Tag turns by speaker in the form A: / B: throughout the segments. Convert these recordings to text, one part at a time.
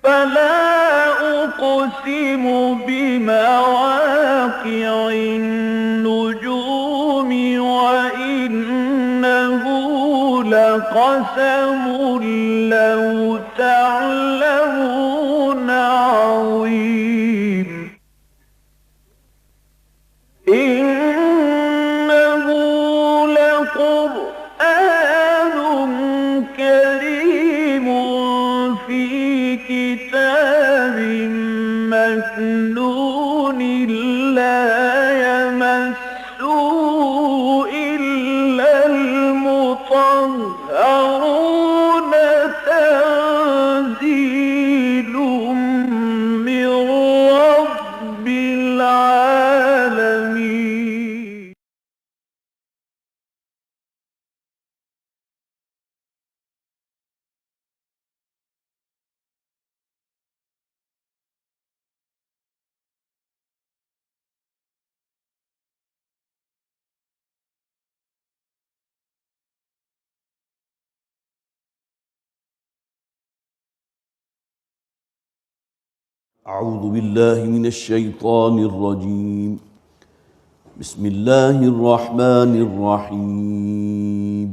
A: فلا أقسم بمواقع النجوم وإنه لقسم لو تعلمون عظيم إنه لقرآن كريم في كتاب مكنون لا يمسه إلا المطهرون تنزيل من رب العالمين.
B: أعوذ بالله من الشيطان الرجيم. بسم الله الرحمن الرحيم.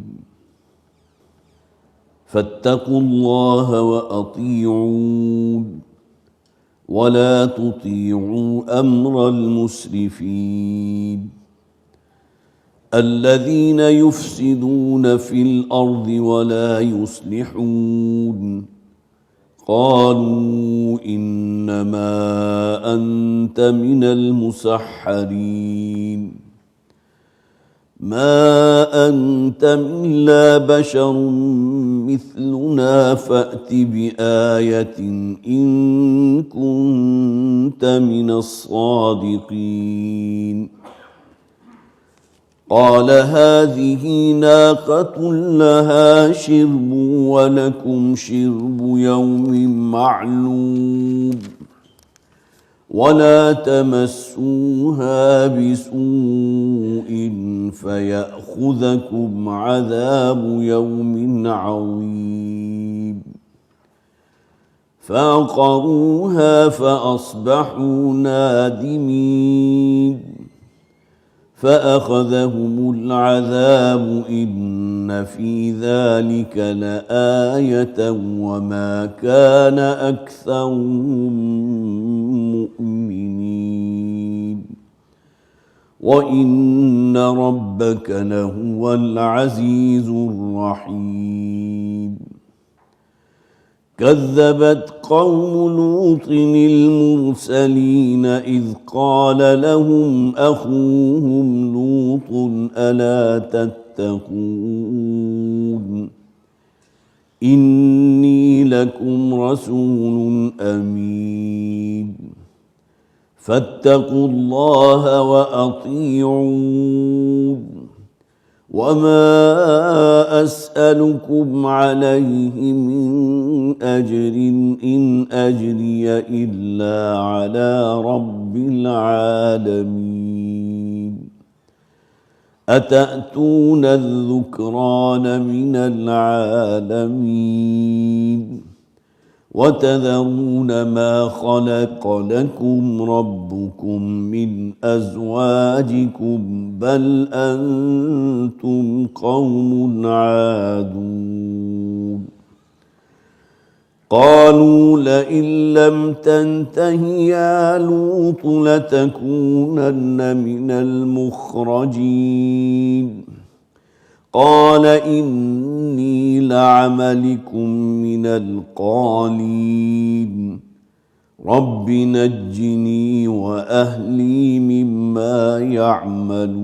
B: فاتقوا الله وأطيعون ولا تطيعوا أمر المسرفين الذين يفسدون في الأرض ولا يصلحون. قالوا إنما أنت من المسحرين ما أنت إلا بشر مثلنا فأت بآية إن كنت من الصادقين. قال هذه ناقة لها شرب ولكم شرب يوم معلوم ولا تمسوها بسوء فيأخذكم عذاب يوم عظيم. فعقروها فأصبحوا نادمين. فأخذهم العذاب إن في ذلك لآية وما كان أكثرهم مؤمنين وإن ربك لهو العزيز الرحيم. كذبت قوم لوط المرسلين إذ قال لهم أخوهم لوط ألا تتقون إني لكم رسول أمين فاتقوا الله وأطيعون وما أسألكم عليه من أجر إن أجري إلا على رب العالمين. أتأتون الذكران من العالمين وتذرون ما خلق لكم ربكم من أزواجكم بل أنتم قوم عادون. قالوا لئن لم تنته يا لوط لتكونن من المخرجين. قال إني لعملكم من القالين رب نجني وأهلي مما يعملون.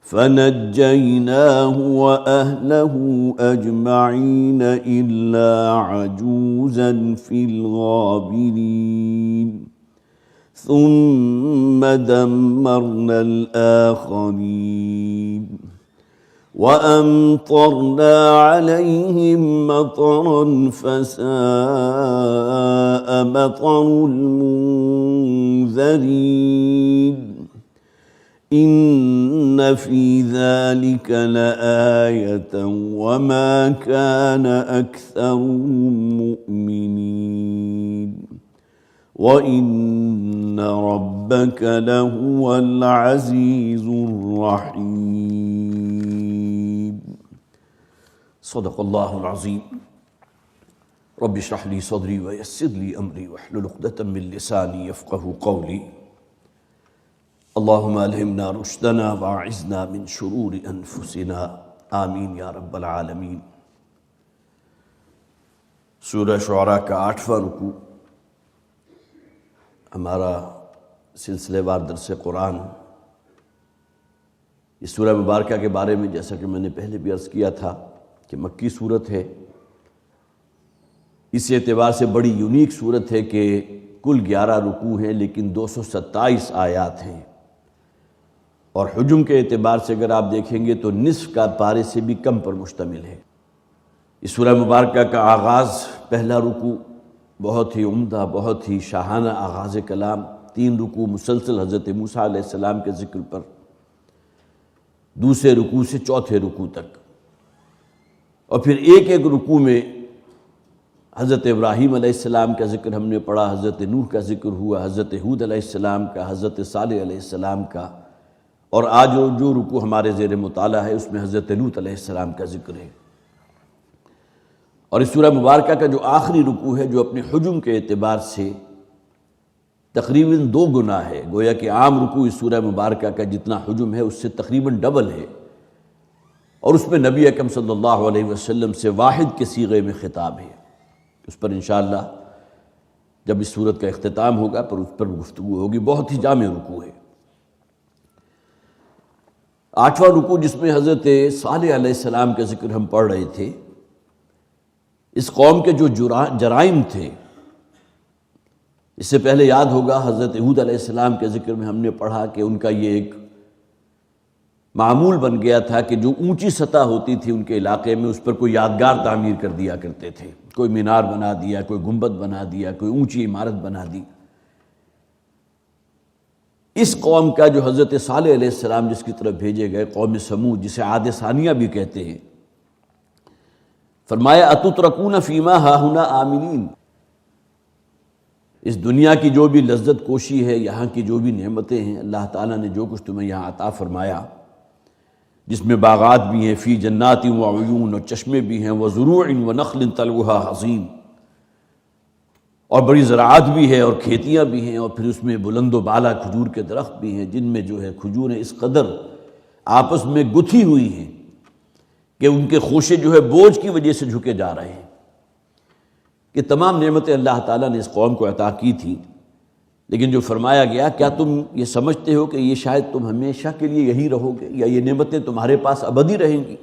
B: فنجيناه وأهله أجمعين إلا عجوزا في الغابرين ثم دمرنا الآخرين وأمطرنا عليهم مطرا فساء مطر المنذرين. إن في ذلك لآية وما كان أكثرهم مؤمنين وإن ربك لهو العزيز الرحيم. صدق الله العظيم. رب اشرح لي صدري ويسر لي أمري واحلل عقدة من لساني يفقهوا قولي. اللهم ألهمنا رشدنا وأعذنا من شرور أنفسنا آمین یا رب العالمین. سورہ شعراء کا 8واں رکوع ہمارا سلسلے وار درس قرآن. اس سورہ مبارکہ کے بارے میں جیسا کہ میں نے پہلے بھی عرض کیا تھا کہ مکی صورت ہے. اس اعتبار سے بڑی یونیک صورت ہے کہ کل 11 رکوع ہیں لیکن 227 آیات ہیں، اور حجم کے اعتبار سے اگر آپ دیکھیں گے تو نصف کا پارے سے بھی کم پر مشتمل ہے. اس سورہ مبارکہ کا آغاز پہلا رکوع بہت ہی عمدہ، بہت ہی شاہانہ آغاز کلام، 3 رکوع مسلسل حضرت موسیٰ علیہ السلام کے ذکر پر، دوسرے رکوع سے چوتھے رکوع تک، اور پھر ایک ایک رکوع میں حضرت ابراہیم علیہ السلام کا ذکر ہم نے پڑھا، حضرت نوح کا ذکر ہوا، حضرت ہود علیہ السلام کا، حضرت صالح علیہ السلام کا، اور آج جو رکوع ہمارے زیر مطالعہ ہے اس میں حضرت لوط علیہ السلام کا ذکر ہے. اور اس سورہ مبارکہ کا جو آخری رکوع ہے جو اپنے حجم کے اعتبار سے تقریباً 2 گنا ہے، گویا کہ عام رکوع اس سورہ مبارکہ کا جتنا حجم ہے اس سے تقریباً ڈبل ہے، اور اس میں نبی اکرم صلی اللہ علیہ وسلم سے واحد کے صیغے میں خطاب ہے. اس پر انشاءاللہ جب اس سورت کا اختتام ہوگا پر اس پر گفتگو ہوگی. بہت ہی جامع رکوع ہے. 8واں رکوع جس میں حضرت صالح علیہ السلام کا ذکر ہم پڑھ رہے تھے، اس قوم کے جو جرائم تھے، اس سے پہلے یاد ہوگا حضرت ہود علیہ السلام کے ذکر میں ہم نے پڑھا کہ ان کا یہ ایک معمول بن گیا تھا کہ جو اونچی سطح ہوتی تھی ان کے علاقے میں اس پر کوئی یادگار تعمیر کر دیا کرتے تھے، کوئی مینار بنا دیا، کوئی گنبد بنا دیا، کوئی اونچی عمارت بنا دی. اس قوم کا جو حضرت صالح علیہ السلام جس کی طرف بھیجے گئے، قوم سمود جسے عاد ثانیہ بھی کہتے ہیں، فرمایا اتترکون فیما ہاہنا آمنین. اس دنیا کی جو بھی لذت کوشی ہے، یہاں کی جو بھی نعمتیں ہیں، اللہ تعالیٰ نے جو کچھ تمہیں یہاں عطا فرمایا، جس میں باغات بھی ہیں، فی جنات وعیون، اور چشمے بھی ہیں، وزروع ونخل طلعها حصین، اور بڑی زراعت بھی ہے اور کھیتیاں بھی ہیں، اور پھر اس میں بلند و بالا کھجور کے درخت بھی ہیں جن میں جو ہے کھجوریں اس قدر آپس میں گتھی ہوئی ہیں کہ ان کے خوشے جو ہے بوجھ کی وجہ سے جھکے جا رہے ہیں. کہ تمام نعمتیں اللہ تعالیٰ نے اس قوم کو عطا کی تھی، لیکن جو فرمایا گیا کیا تم یہ سمجھتے ہو کہ یہ شاید تم ہمیشہ کے لیے یہی رہو گے، یا یہ نعمتیں تمہارے پاس ابدی رہیں گی؟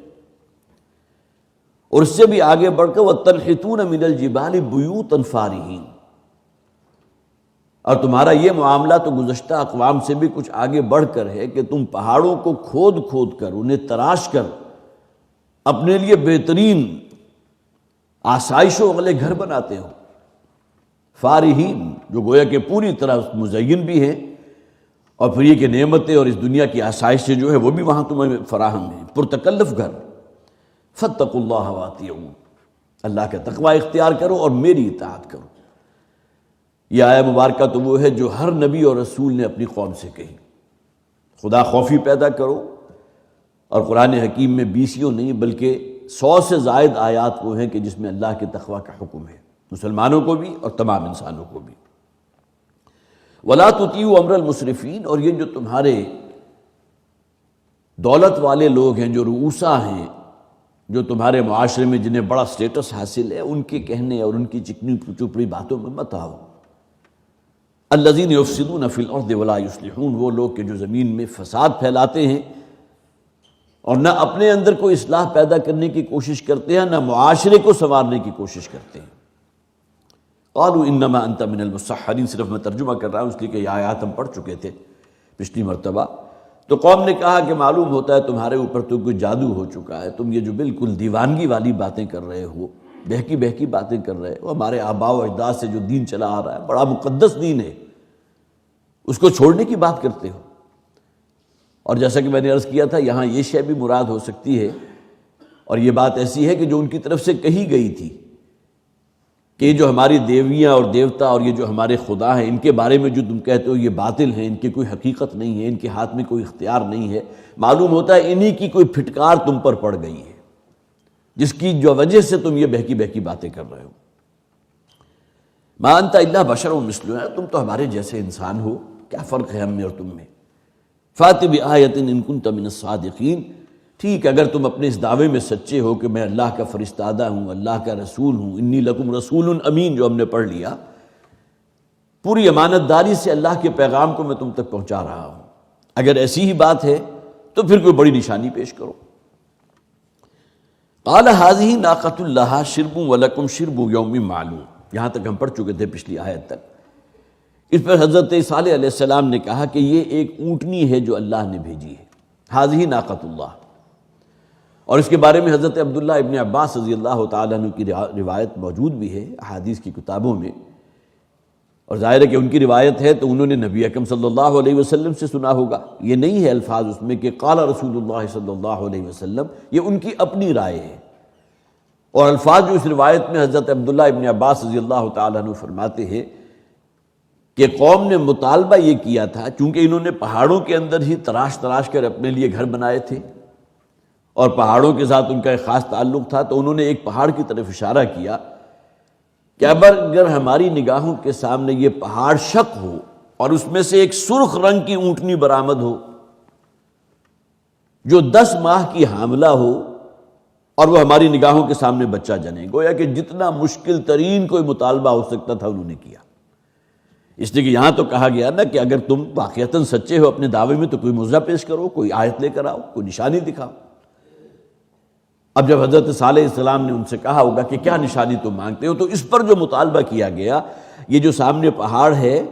B: اور اس سے بھی آگے بڑھ کر وَتَنْحِتُونَ مِنَ الْجِبَالِ بُيُوتًا فَارِهِينَ، اور تمہارا یہ معاملہ تو گزشتہ اقوام سے بھی کچھ آگے بڑھ کر ہے کہ تم پہاڑوں کو کھود کھود کر، انہیں تراش کر اپنے لیے بہترین آسائشوں والے گھر بناتے ہو. فارہین، جو گویا کہ پوری طرح مزین بھی ہیں، اور پھر یہ کہ نعمتیں اور اس دنیا کی آسائشیں جو ہے وہ بھی وہاں تمہیں فراہم ہیں، پرتکلف گھر. فاتقوا اللہ واطیعون، اللہ کا تقوی اختیار کرو اور میری اطاعت کرو. یہ آیہ مبارکہ تو وہ ہے جو ہر نبی اور رسول نے اپنی قوم سے کہی. خدا خوفی پیدا کرو، اور قرآن حکیم میں 20 نہیں بلکہ 100 سے زائد آیات وہ ہیں کہ جس میں اللہ کے تقوی کا حکم ہے، مسلمانوں کو بھی اور تمام انسانوں کو بھی. وَلَا تُطِيعُوا أَمْرَ الْمُسْرِفِينَ، اور یہ جو تمہارے دولت والے لوگ ہیں، جو رؤوسا ہیں، جو تمہارے معاشرے میں جنہیں بڑا سٹیٹس حاصل ہے، ان کے کہنے اور ان کی چکنی چپڑی باتوں میں مت آؤ. الذین یفسدون فی الارض ولا یصلحون، وہ لوگ کہ جو زمین میں فساد پھیلاتے ہیں اور نہ اپنے اندر کوئی اصلاح پیدا کرنے کی کوشش کرتے ہیں، نہ معاشرے کو سنوارنے کی کوشش کرتے ہیں. قالوا انما انت من المسحرین، صرف میں ترجمہ کر رہا ہوں اس لیے کہ یہ آیات ہم پڑھ چکے تھے پچھلی مرتبہ. تو قوم نے کہا کہ معلوم ہوتا ہے تمہارے اوپر تو کوئی جادو ہو چکا ہے، تم یہ جو بالکل دیوانگی والی باتیں کر رہے ہو، بہکی بہکی باتیں کر رہے ہو، ہمارے آباء و اجداد سے جو دین چلا آ رہا ہے بڑا مقدس دین ہے، اس کو چھوڑنے کی بات کرتے ہو. اور جیسا کہ میں نے عرض کیا تھا یہاں یہ شے بھی مراد ہو سکتی ہے، اور یہ بات ایسی ہے کہ جو ان کی طرف سے کہی گئی تھی کہ یہ جو ہماری دیویاں اور دیوتا اور یہ جو ہمارے خدا ہیں ان کے بارے میں جو تم کہتے ہو یہ باطل ہیں، ان کی کوئی حقیقت نہیں ہے، ان کے ہاتھ میں کوئی اختیار نہیں ہے، معلوم ہوتا ہے انہی کی کوئی پھٹکار تم پر پڑ گئی ہے جس کی جو وجہ سے تم یہ بہکی بہکی باتیں کر رہے ہو۔ ما انت الا بشر مثلنا، تم تو ہمارے جیسے انسان ہو، کیا فرق ہے ہم میں اور تم میں۔ فات بآیۃ ان کنت من الصادقین، ٹھیک اگر تم اپنے اس دعوے میں سچے ہو کہ میں اللہ کا فرستادہ ہوں، اللہ کا رسول ہوں، انی لکم رسول امین جو ہم نے پڑھ لیا، پوری امانت داری سے اللہ کے پیغام کو میں تم تک پہنچا رہا ہوں، اگر ایسی ہی بات ہے تو پھر کوئی بڑی نشانی پیش کرو۔ قال هذه ناقۃ لها شرب ولکم شرب یوم معلوم، یہاں تک ہم پڑھ چکے تھے پچھلی آیت تک۔ اس پر حضرت صالح علیہ السلام نے کہا کہ یہ ایک اونٹنی ہے جو اللہ نے بھیجی ہے، هذه ناقۃ اللہ، اور اس کے بارے میں حضرت عبداللہ ابن عباس رضی اللہ تعالیٰ عنہ کی روایت موجود بھی ہے احادیث کی کتابوں میں، اور ظاہر ہے کہ ان کی روایت ہے تو انہوں نے نبی اکرم صلی اللہ علیہ وسلم سے سنا ہوگا، یہ نہیں ہے الفاظ اس میں کہ قال رسول اللہ صلی اللہ علیہ وسلم، یہ ان کی اپنی رائے ہے، اور الفاظ جو اس روایت میں حضرت عبداللہ ابن عباس رضی اللہ تعالیٰ عنہ فرماتے ہیں کہ قوم نے مطالبہ یہ کیا تھا، چونکہ انہوں نے پہاڑوں کے اندر ہی تراش تراش کر اپنے لیے گھر بنائے تھے اور پہاڑوں کے ساتھ ان کا ایک خاص تعلق تھا، تو انہوں نے ایک پہاڑ کی طرف اشارہ کیا کہ اگر ہماری نگاہوں کے سامنے یہ پہاڑ شق ہو اور اس میں سے ایک سرخ رنگ کی اونٹنی برآمد ہو جو 10 ماہ کی حاملہ ہو اور وہ ہماری نگاہوں کے سامنے بچہ جنے، گویا کہ جتنا مشکل ترین کوئی مطالبہ ہو سکتا تھا انہوں نے کیا، اس لیے کہ یہاں تو کہا گیا نا کہ اگر تم واقعتاً سچے ہو اپنے دعوے میں تو کوئی معجزہ پیش کرو، کوئی آیت لے کر آؤ، کوئی نشانی دکھاؤ۔ اب جب حضرت صالح علیہ السلام نے ان سے کہا ہوگا کہ کیا نشانی تم مانگتے ہو، تو اس پر جو مطالبہ کیا گیا، یہ جو سامنے پہاڑ ہے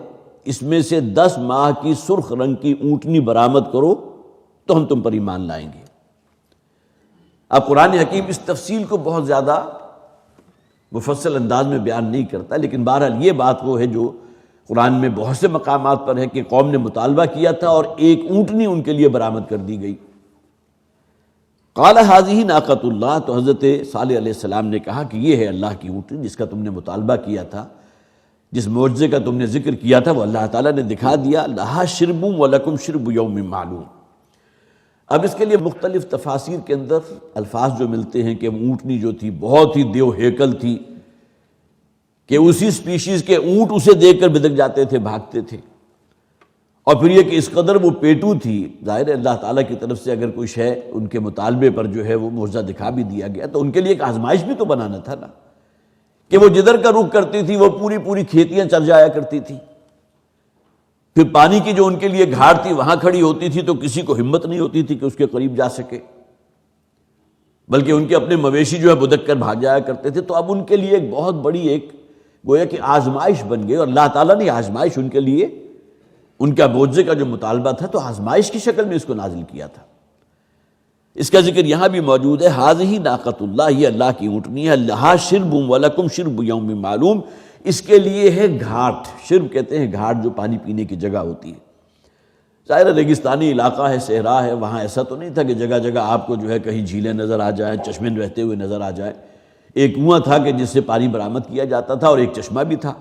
B: اس میں سے 10 ماہ کی سرخ رنگ کی اونٹنی برآمد کرو تو ہم تم پر ایمان لائیں گے۔ اب قرآن حکیم اس تفصیل کو بہت زیادہ مفصل انداز میں بیان نہیں کرتا، لیکن بہرحال یہ بات وہ ہے جو قرآن میں بہت سے مقامات پر ہے کہ قوم نے مطالبہ کیا تھا اور ایک اونٹنی ان کے لیے برآمد کر دی گئی۔ قال هذه ناقۃ اللہ، تو حضرت صالح علیہ السلام نے کہا کہ یہ ہے اللہ کی اونٹنی جس کا تم نے مطالبہ کیا تھا، جس معجزے کا تم نے ذکر کیا تھا وہ اللہ تعالیٰ نے دکھا دیا، لہا شرب ولکم شرب یوم معلوم۔ اب اس کے لیے مختلف تفاسیر کے اندر الفاظ جو ملتے ہیں کہ اونٹنی جو تھی بہت ہی دیو ہیکل تھی کہ اسی سپیشیز کے اونٹ اسے دیکھ کر بدک جاتے تھے، بھاگتے تھے، اور پھر یہ کہ اس قدر وہ پیٹو تھی، ظاہر ہے اللہ تعالیٰ کی طرف سے اگر کوئی شے ان کے مطالبے پر جو ہے وہ معجزہ دکھا بھی دیا گیا تو ان کے لیے ایک آزمائش بھی تو بنانا تھا نا، کہ وہ جدھر کا رخ کرتی تھی وہ پوری کھیتیاں چر جایا کرتی تھی، پھر پانی کی جو ان کے لیے گھاڑ تھی وہاں کھڑی ہوتی تھی تو کسی کو ہمت نہیں ہوتی تھی کہ اس کے قریب جا سکے، بلکہ ان کے اپنے مویشی جو ہے بدک کر بھاگ جایا کرتے تھے۔ تو اب ان کے لیے ایک بہت بڑی ایک گویا کہ آزمائش بن گئی، اور اللہ تعالیٰ نے آزمائش ان کے لیے، ان کا معجزے کا جو مطالبہ تھا تو آزمائش کی شکل میں اس کو نازل کیا تھا۔ اس کا ذکر یہاں بھی موجود ہے، ہذہ ناقۃ اللہ، یہ اللہ کی اونٹنی ہے، لہا شرب ولکم شرب یوم معلوم، اس کے لیے ہے گھاٹ، شرب کہتے ہیں گھاٹ جو پانی پینے کی جگہ ہوتی ہے۔ ظاہر ریگستانی علاقہ ہے، صحرا ہے، وہاں ایسا تو نہیں تھا کہ جگہ جگہ آپ کو جو ہے کہیں جھیلیں نظر آ جائیں، چشمے بہتے ہوئے نظر آ جائیں، ایک کنواں تھا کہ جس سے پانی برآمد کیا جاتا تھا اور ایک چشمہ بھی تھا۔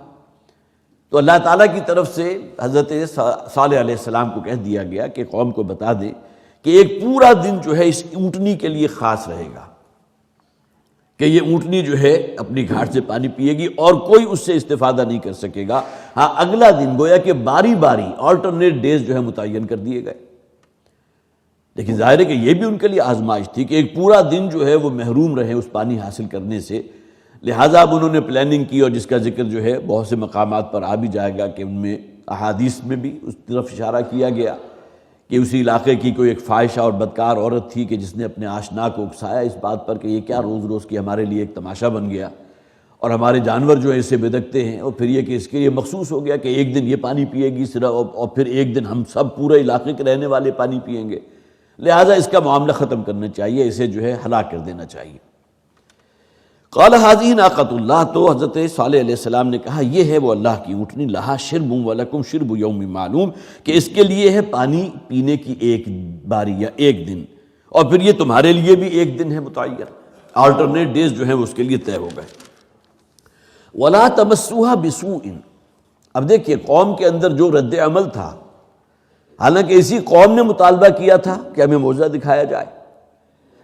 B: تو اللہ تعالیٰ کی طرف سے حضرت صالح علیہ السلام کو کہہ دیا گیا کہ قوم کو بتا دیں کہ ایک پورا دن جو ہے اس اونٹنی کے لیے خاص رہے گا، کہ یہ اونٹنی جو ہے اپنی گھاٹ سے پانی پیے گی اور کوئی اس سے استفادہ نہیں کر سکے گا۔ ہاں اگلا دن گویا کہ باری باری آلٹرنیٹ ڈیز جو ہے متعین کر دیے گئے، لیکن ظاہر ہے کہ یہ بھی ان کے لیے آزمائش تھی کہ ایک پورا دن جو ہے وہ محروم رہے اس پانی حاصل کرنے سے، لہٰذا اب انہوں نے پلاننگ کی، اور جس کا ذکر جو ہے بہت سے مقامات پر آ بھی جائے گا کہ ان میں احادیث میں بھی اس طرف اشارہ کیا گیا کہ اسی علاقے کی کوئی ایک فاحشہ اور بدکار عورت تھی کہ جس نے اپنے آشنا کو اکسایا اس بات پر کہ یہ کیا روز روز کی ہمارے لیے ایک تماشا بن گیا، اور ہمارے جانور جو ہیں اس سے بدکتے ہیں، اور پھر یہ کہ اس کے لیے مخصوص ہو گیا کہ ایک دن یہ پانی پیے گی صرف، اور پھر ایک دن ہم سب پورے علاقے کے رہنے والے پانی پئیں گے، لہٰذا اس کا معاملہ ختم کرنا چاہیے، اسے جو ہے ہلاک کر دینا چاہیے۔ قال ھذہ ناقۃ اللہ، تو حضرت صالح علیہ السلام نے کہا یہ ہے وہ اللہ کی اونٹنی، لہا شرب ولکم شرب یوم معلوم، کہ اس کے لیے ہے پانی پینے کی ایک باری یا ایک دن، اور پھر یہ تمہارے لیے بھی ایک دن ہے متعین، آلٹرنیٹ ڈیز جو ہیں وہ اس کے لیے طے ہو گئے۔ ولا تمسوها بسوء، اب دیکھیے قوم کے اندر جو رد عمل تھا، حالانکہ اسی قوم نے مطالبہ کیا تھا کہ ہمیں معجزہ دکھایا جائے،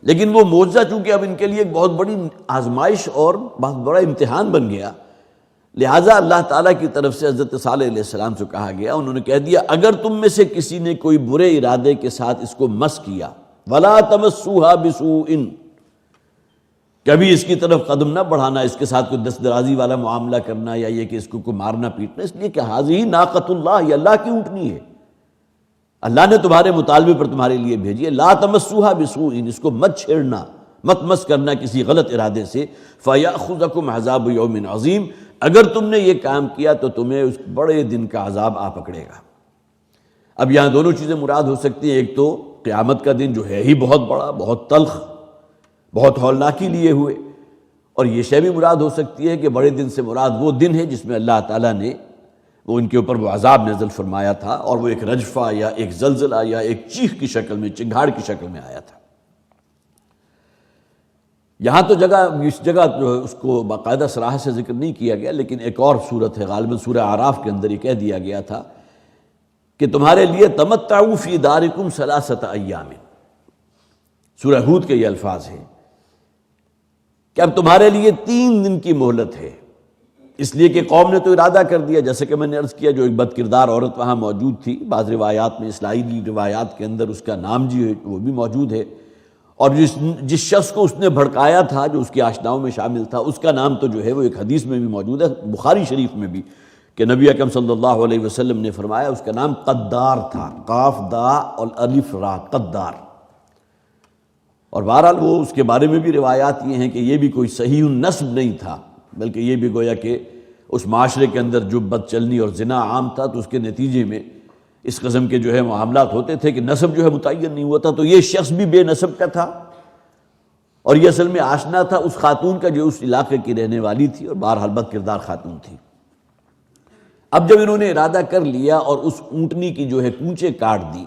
B: لیکن وہ معجزہ چونکہ اب ان کے لیے ایک بہت بڑی آزمائش اور بہت بڑا امتحان بن گیا، لہٰذا اللہ تعالیٰ کی طرف سے حضرت صالح علیہ السلام سے کہا گیا، انہوں نے کہہ دیا اگر تم میں سے کسی نے کوئی برے ارادے کے ساتھ اس کو مس کیا، ولا تمسوها بسوء، کبھی اس کی طرف قدم نہ بڑھانا، اس کے ساتھ کوئی دست درازی والا معاملہ کرنا، یا یہ کہ اس کو کوئی مارنا پیٹنا، اس لیے کہ ھذہ ناقۃ اللہ، یہ اللہ کی اونٹنی ہے، اللہ نے تمہارے مطالبے پر تمہارے لیے بھیجی ہے، لا تمسوها بسوء، اس کو مت چھیڑنا، مت مس کرنا کسی غلط ارادے سے، فیأخذکم عذاب یوم عظیم، اگر تم نے یہ کام کیا تو تمہیں اس بڑے دن کا عذاب آ پکڑے گا۔ اب یہاں دونوں چیزیں مراد ہو سکتی ہیں، ایک تو قیامت کا دن جو ہے ہی بہت بڑا، بہت تلخ، بہت ہولناکی لیے ہوئے، اور یہ شے بھی مراد ہو سکتی ہے کہ بڑے دن سے مراد وہ دن ہے جس میں اللہ تعالیٰ نے وہ ان کے اوپر وہ عذاب نازل فرمایا تھا، اور وہ ایک رجفہ یا ایک زلزلہ یا ایک چیخ کی شکل میں، چنگھاڑ کی شکل میں آیا تھا۔ یہاں تو اس جگہ جو ہے اس کو باقاعدہ صراحت سے ذکر نہیں کیا گیا، لیکن ایک اور صورت ہے، غالباً سورہ اعراف کے اندر یہ کہہ دیا گیا تھا کہ تمہارے لیے تمتعوا فی دارکم ثلاثۃ ایام، سورہ ہود کے یہ الفاظ ہیں کہ اب تمہارے لیے 3 دن کی مہلت ہے، اس لیے کہ قوم نے تو ارادہ کر دیا، جیسے کہ میں نے عرض کیا جو ایک بد کردار عورت وہاں موجود تھی، بعض روایات میں اسرائیلی روایات کے اندر اس کا نام جو ہے وہ بھی موجود ہے، اور جس شخص کو اس نے بھڑکایا تھا، جو اس کی آشناؤں میں شامل تھا، اس کا نام تو جو ہے وہ ایک حدیث میں بھی موجود ہے، بخاری شریف میں بھی، کہ نبی اکرم صلی اللہ علیہ وسلم نے فرمایا اس کا نام قدار تھا، قاف دا اور الف را، قدار۔ اور بہرحال وہ اس کے بارے میں بھی روایات یہ ہیں کہ یہ بھی کوئی صحیح النسب نہیں تھا، بلکہ یہ بھی گویا کہ اس معاشرے کے اندر جو بد چلنی اور زنا عام تھا، تو اس کے نتیجے میں اس قسم کے جو ہے معاملات ہوتے تھے کہ نسب جو ہے متعین نہیں ہوا تھا، تو یہ شخص بھی بے نسب کا تھا، اور یہ اصل میں آشنا تھا اس خاتون کا جو اس علاقے کی رہنے والی تھی، اور بہرحال بد کردار خاتون تھی۔ اب جب انہوں نے ارادہ کر لیا اور اس اونٹنی کی جو ہے کونچیں کاٹ دی،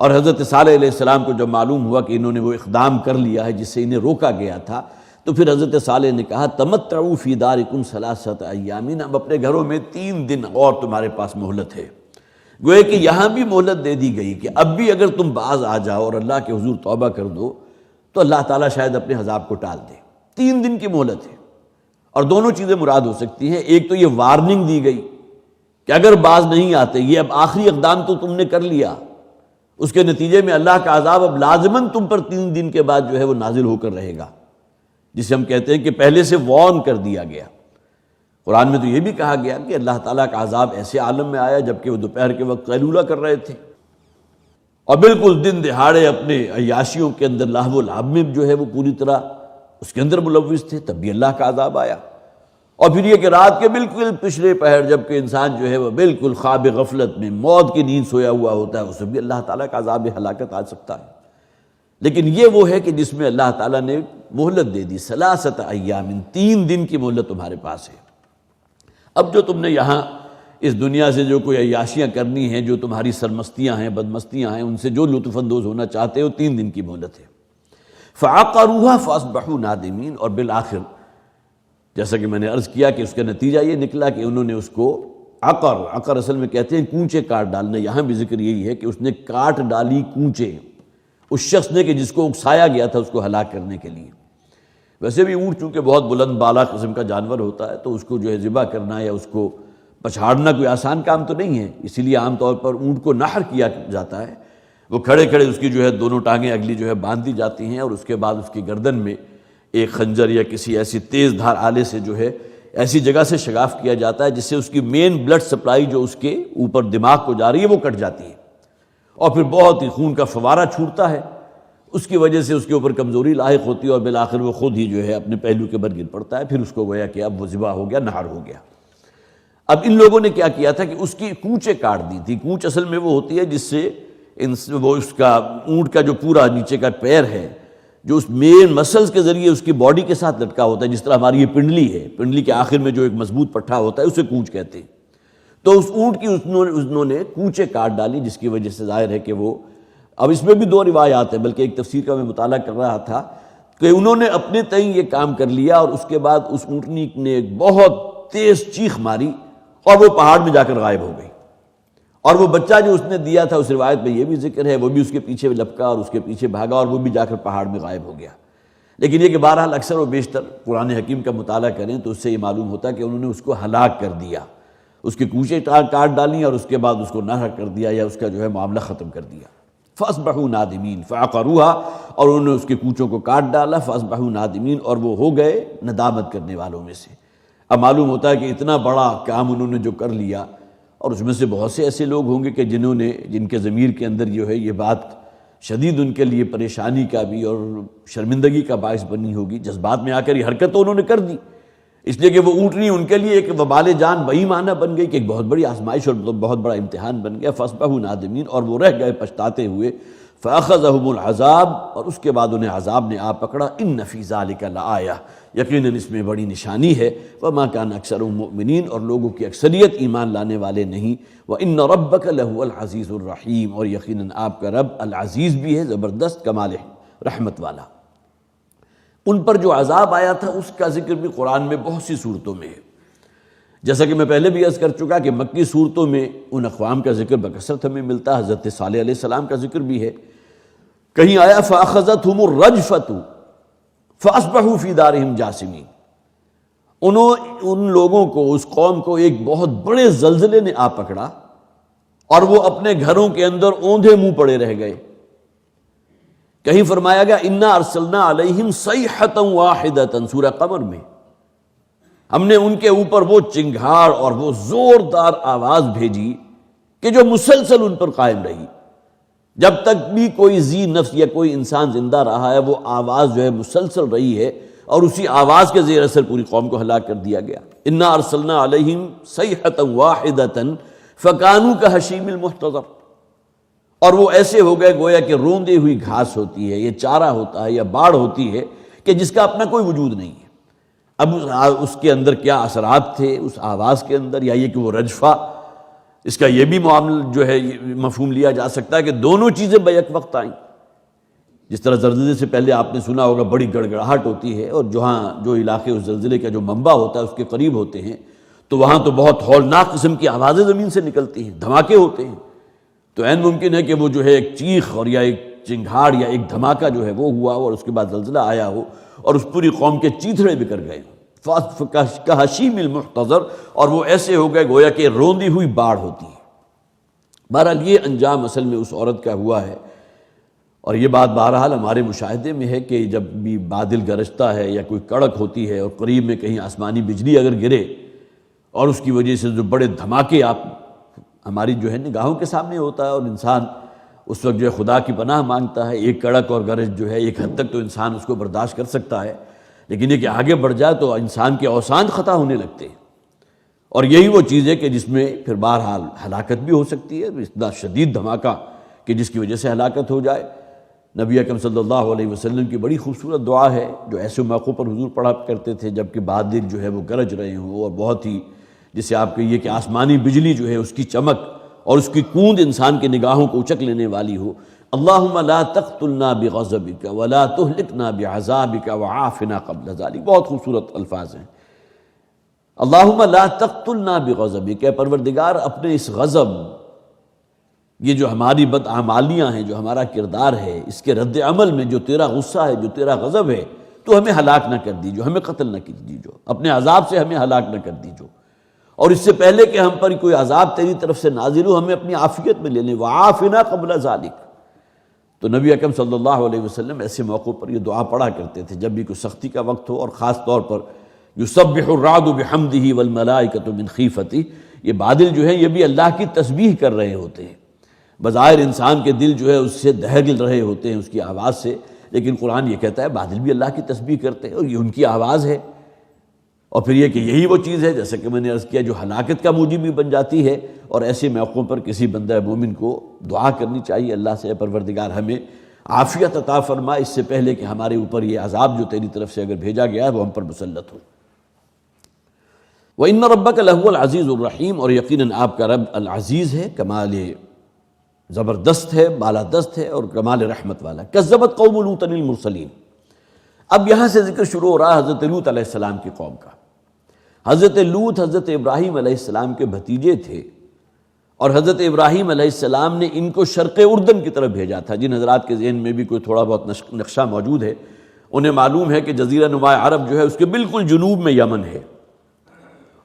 B: اور حضرت صالح علیہ السلام کو جب معلوم ہوا کہ انہوں نے وہ اقدام کر لیا ہے جس سے انہیں روکا گیا تھا، تو پھر حضرت صالح نے کہا تمتعوا فی دارکم ثلاثۃ ایام، اب اپنے گھروں میں 3 دن اور تمہارے پاس مہلت ہے۔ گویا کہ یہاں بھی مہلت دے دی گئی کہ اب بھی اگر تم باز آ جاؤ اور اللہ کے حضور توبہ کر دو تو اللہ تعالیٰ شاید اپنے عذاب کو ٹال دے۔ 3 دن کی مہلت ہے، اور دونوں چیزیں مراد ہو سکتی ہیں، ایک تو یہ وارننگ دی گئی کہ اگر باز نہیں آتے، یہ اب آخری اقدام تو تم نے کر لیا، اس کے نتیجے میں اللہ کا عذاب اب لازماً تم پر 3 دن کے بعد جو ہے وہ نازل ہو کر رہے گا، جسے ہم کہتے ہیں کہ پہلے سے وارن کر دیا گیا۔ قرآن میں تو یہ بھی کہا گیا کہ اللہ تعالیٰ کا عذاب ایسے عالم میں آیا جبکہ وہ دوپہر کے وقت قیلولہ کر رہے تھے، اور بالکل دن دہاڑے اپنے عیاشیوں کے اندر لہو و لعب میں جو ہے وہ پوری طرح اس کے اندر ملوث تھے، تب بھی اللہ کا عذاب آیا۔ اور پھر یہ کہ رات کے بالکل پچھلے پہر جب کہ انسان جو ہے وہ بالکل خواب غفلت میں موت کی نیند سویا ہوا ہوتا ہے، اسے بھی اللہ تعالیٰ کا عذاب ہلاکت آ سکتا ہے۔ لیکن یہ وہ ہے کہ جس میں اللہ تعالیٰ نے مہلت دے دی، ثلاثۃ ایام، 3 دن کی مہلت تمہارے پاس ہے۔ اب جو تم نے یہاں اس دنیا سے جو کوئی عیاشیاں کرنی ہیں، جو تمہاری سرمستیاں ہیں، بدمستیاں ہیں، ان سے جو لطف اندوز ہونا چاہتے ہو، 3 دن کی مہلت ہے۔ فعقروها فاصبحوا نادمین، اور بالآخر جیسا کہ میں نے عرض کیا کہ اس کا نتیجہ یہ نکلا کہ انہوں نے اس کو عقر اصل میں کہتے ہیں کونچے کاٹ ڈالنا، یہاں بھی ذکر یہی ہے کہ اس نے کاٹ ڈالی کونچے، اس شخص نے کہ جس کو اکسایا گیا تھا اس کو ہلاک کرنے کے لیے۔ ویسے بھی اونٹ چونکہ بہت بلند بالا قسم کا جانور ہوتا ہے، تو اس کو جو ہے ذبح کرنا یا اس کو پچھاڑنا کوئی آسان کام تو نہیں ہے، اسی لیے عام طور پر اونٹ کو نحر کیا جاتا ہے، وہ کھڑے کھڑے اس کی جو ہے دونوں ٹانگیں اگلی جو ہے باندھ دی جاتی ہیں، اور اس کے بعد اس کی گردن میں ایک خنجر یا کسی ایسی تیز دھار آلے سے جو ہے ایسی جگہ سے شگاف کیا جاتا ہے جس سے اس کی مین بلڈ سپلائی جو اس کے اوپر دماغ کو جا رہی ہے وہ کٹ جاتی ہے، اور پھر بہت ہی خون کا فوارہ چھوٹتا ہے، اس کی وجہ سے اس کے اوپر کمزوری لاحق ہوتی ہے، اور بالآخر وہ خود ہی جو ہے اپنے پہلو کے بر گر پڑتا ہے، پھر اس کو گویا کہ اب وہ ذبح ہو گیا، نہر ہو گیا۔ اب ان لوگوں نے کیا کیا تھا کہ اس کی کونچیں کاٹ دی تھی۔ کونچ اصل میں وہ ہوتی ہے جس سے وہ اس کا اونٹ کا جو پورا نیچے کا پیر ہے جو اس مین مسلز کے ذریعے اس کی باڈی کے ساتھ لٹکا ہوتا ہے، جس طرح ہماری یہ پنڈلی ہے، پنڈلی کے آخر میں جو ایک مضبوط پٹھا ہوتا ہے اسے کونچ کہتے ہیں۔ تو اس اونٹ کی انہوں نے کونچیں کاٹ ڈالی، جس کی وجہ سے ظاہر ہے کہ وہ، اب اس میں بھی دو روایات ہیں، بلکہ ایک تفسیر کا میں مطالعہ کر رہا تھا کہ انہوں نے اپنے تئیں یہ کام کر لیا، اور اس کے بعد اس اونٹنی نے ایک بہت تیز چیخ ماری اور وہ پہاڑ میں جا کر غائب ہو گئی۔ اور وہ بچہ جو اس نے دیا تھا، اس روایت میں یہ بھی ذکر ہے، وہ بھی اس کے پیچھے لپکا اور اس کے پیچھے بھاگا اور وہ بھی جا کر پہاڑ میں غائب ہو گیا۔ لیکن یہ کہ بہرحال اکثر و بیشتر قرآن حکیم کا مطالعہ کریں تو اس سے یہ معلوم ہوتا ہے کہ انہوں نے اس کو ہلاک کر دیا، اس کی کوچیں کاٹ ڈالیں اور اس کے بعد اس کو نہر کر دیا، یا اس کا جو ہے معاملہ ختم کر دیا۔ فَأَصْبَحُوا نَادِمِينَ فَعَقَرُوهَا، اور انہوں نے اس کی کوچوں کو کاٹ ڈالا، فَأَصْبَحُوا نَادِمِينَ، اور وہ ہو گئے ندامت کرنے والوں میں سے۔ اب معلوم ہوتا ہے کہ اتنا بڑا کام انہوں نے جو کر لیا، اور اس میں سے بہت سے ایسے لوگ ہوں گے کہ جن کے ضمیر کے اندر جو ہے یہ بات شدید ان کے لیے پریشانی کا بھی اور شرمندگی کا باعث بنی ہوگی، جذبات میں آ کر یہ حرکت تو انہوں نے کر دی، اس لیے کہ وہ اونٹنی ان کے لیے ایک وبال جان بہی معنی بن گئی، کہ ایک بہت بڑی آزمائش اور بہت بڑا امتحان بن گیا۔ فَأَصْبَحُوا نَادِمِينَ، اور وہ رہ گئے پچھتاتے ہوئے۔ فَأَخَذَهُمُ الْعَذَابُ، اور اس کے بعد انہیں عذاب نے آ پکڑا۔ إِنَّ فِي ذَلِكَ لَآیَةً، یقیناً اس میں بڑی نشانی ہے۔ وَمَا كَانَ أَكْثَرُهُم مُؤْمِنِينَ، اور لوگوں کی اکثریت ایمان لانے والے نہیں۔ وَإِنَّ رَبَّكَ لَهُوَ الْعَزِيزُ الرَّحِيمُ، اور یقیناً آپ کا رب العزیز بھی ہے، زبردست کمال رحمت والا۔ ان پر جو عذاب آیا تھا اس کا ذکر بھی قرآن میں بہت سی صورتوں میں ہے، جیسا کہ میں پہلے بھی عرض کر چکا کہ مکی صورتوں میں ان اقوام کا ذکر بکثرت ہمیں ملتا ہے، حضرت صالح علیہ السلام کا ذکر بھی ہے۔ کہیں آیا فَأَخَذَتْهُمُ الرَّجْفَةُ فَأَصْبَحُوا فِي دَارِهِمْ جَاثِمِينَ، ان لوگوں کو، اس قوم کو ایک بہت بڑے زلزلے نے آ پکڑا اور وہ اپنے گھروں کے اندر اوندھے منہ پڑے رہ گئے۔ کہیں فرمایا گیا اِنَّا أَرْسَلْنَا عَلَيْهِمْ صَيْحَةً وَاحِدَةً، سورہ قمر میں ہم نے ان کے اوپر وہ چنگھاڑ اور وہ زوردار آواز بھیجی کہ جو مسلسل ان پر قائم رہی، جب تک بھی کوئی ذی نفس یا کوئی انسان زندہ رہا ہے وہ آواز جو ہے مسلسل رہی ہے، اور اسی آواز کے زیر اثر پوری قوم کو ہلاک کر دیا گیا۔ اِنَّا أَرْسَلْنَا عَلَيْهِمْ صَيْحَةً وَاحِدَةً فَكَانُوا كَحَشِيمِ الْمُحْتَظَرِ، اور وہ ایسے ہو گئے گویا کہ روندی ہوئی گھاس ہوتی ہے، یہ چارہ ہوتا ہے یا باڑ ہوتی ہے کہ جس کا اپنا کوئی وجود نہیں ہے۔ اب اس کے اندر کیا اثرات تھے اس آواز کے اندر، یا یہ کہ وہ رجفہ، اس کا یہ بھی معاملہ جو ہے مفہوم لیا جا سکتا ہے کہ دونوں چیزیں بیک وقت آئیں۔ جس طرح زلزلے سے پہلے آپ نے سنا ہوگا بڑی گڑگڑاہٹ ہوتی ہے، اور جو علاقے اس زلزلے کا جو منبع ہوتا ہے اس کے قریب ہوتے ہیں تو وہاں تو بہت ہولناک قسم کی آوازیں زمین سے نکلتی ہیں، دھماکے ہوتے ہیں، تو عین ممکن ہے کہ وہ جو ہے ایک چیخ اور یا ایک چنگھاڑ یا ایک دھماکہ جو ہے وہ ہوا ہو اور اس کے بعد زلزلہ آیا ہو اور اس پوری قوم کے چیتھڑے بکھر گئے کحشیم المحتضر، اور وہ ایسے ہو گئے گویا کہ روندی ہوئی باڑ ہوتی ہے۔ بہرحال یہ انجام اصل میں اس عورت کا ہوا ہے، اور یہ بات بہرحال ہمارے مشاہدے میں ہے کہ جب بھی بادل گرجتا ہے یا کوئی کڑک ہوتی ہے اور قریب میں کہیں آسمانی بجلی اگر گرے اور اس کی وجہ سے جو بڑے دھماکے آپ ہماری جو ہے نگاہوں کے سامنے ہوتا ہے، اور انسان اس وقت جو ہے خدا کی پناہ مانگتا ہے۔ ایک کڑک اور گرج جو ہے ایک حد تک تو انسان اس کو برداشت کر سکتا ہے، لیکن یہ کہ آگے بڑھ جائے تو انسان کے اوسان خطا ہونے لگتے ہیں، اور یہی وہ چیز ہے کہ جس میں پھر بہرحال ہلاکت بھی ہو سکتی ہے، اتنا شدید دھماکہ کہ جس کی وجہ سے ہلاکت ہو جائے۔ نبی اکرم صلی اللہ علیہ وسلم کی بڑی خوبصورت دعا ہے جو ایسے موقعوں پر حضور پڑھا کرتے تھے جب کہ بادل جو ہے وہ گرج رہے ہوں، اور بہت ہی جسے آپ کہیے کہ آسمانی بجلی جو ہے اس کی چمک اور اس کی کوند انسان کی نگاہوں کو اچک لینے والی ہو۔ اللہم لا تقتلنا بغضبک ولا تہلکنا بعذابک وعافنا قبل ذلک، بہت خوبصورت الفاظ ہیں۔ اللہم لا تقتلنا بغضبک، اے پروردگار اپنے اس غضب، یہ جو ہماری بدعمالیاں ہیں، جو ہمارا کردار ہے، اس کے رد عمل میں جو تیرا غصہ ہے، جو تیرا غضب ہے، تو ہمیں ہلاک نہ کر دیجو، ہمیں قتل نہ کر دیجو، اپنے عذاب سے ہمیں ہلاک نہ کر دیجو، اور اس سے پہلے کہ ہم پر کوئی عذاب تیری طرف سے نازل ہو ہمیں اپنی عافیت میں لے لیں، وعافنا قبل ذلک۔ تو نبی اکرم صلی اللہ علیہ وسلم ایسے موقعوں پر یہ دعا پڑھا کرتے تھے جب بھی کوئی سختی کا وقت ہو، اور خاص طور پر یسبح الرعد بحمدہ والملائکۃ من خیفتہ، یہ بادل جو ہیں یہ بھی اللہ کی تسبیح کر رہے ہوتے ہیں۔ بظاہر انسان کے دل جو ہے اس سے دہل رہے ہوتے ہیں اس کی آواز سے، لیکن قرآن یہ کہتا ہے بادل بھی اللہ کی تسبیح کرتے ہیں اور یہ ان کی آواز ہے۔ اور پھر یہ کہ یہی وہ چیز ہے جیسا کہ میں نے عرض کیا جو ہلاکت کا موجب بھی بن جاتی ہے، اور ایسے موقعوں پر کسی بندہ مومن کو دعا کرنی چاہیے اللہ سے، پروردگار ہمیں عافیت عطا فرما اس سے پہلے کہ ہمارے اوپر یہ عذاب جو تیری طرف سے اگر بھیجا گیا ہے وہ ہم پر مسلط ہو۔ وَإِنَّ رَبَّكَ لَهُوَ الْعَزِيزُ الرَّحِيمُ، اور یقیناً آپ کا رب العزیز ہے، کمال زبردست ہے، بالادست ہے اور کمال رحمت والا۔ کذبت قوم لوط المرسلین، اب یہاں سے ذکر شروع ہو رہا ہے حضرت لوط علیہ السلام کی قوم کا۔ حضرت لوط حضرت ابراہیم علیہ السلام کے بھتیجے تھے، اور حضرت ابراہیم علیہ السلام نے ان کو شرق اردن کی طرف بھیجا تھا۔ جن حضرات کے ذہن میں بھی کوئی تھوڑا بہت نقشہ موجود ہے انہیں معلوم ہے کہ جزیرہ نما عرب جو ہے اس کے بالکل جنوب میں یمن ہے،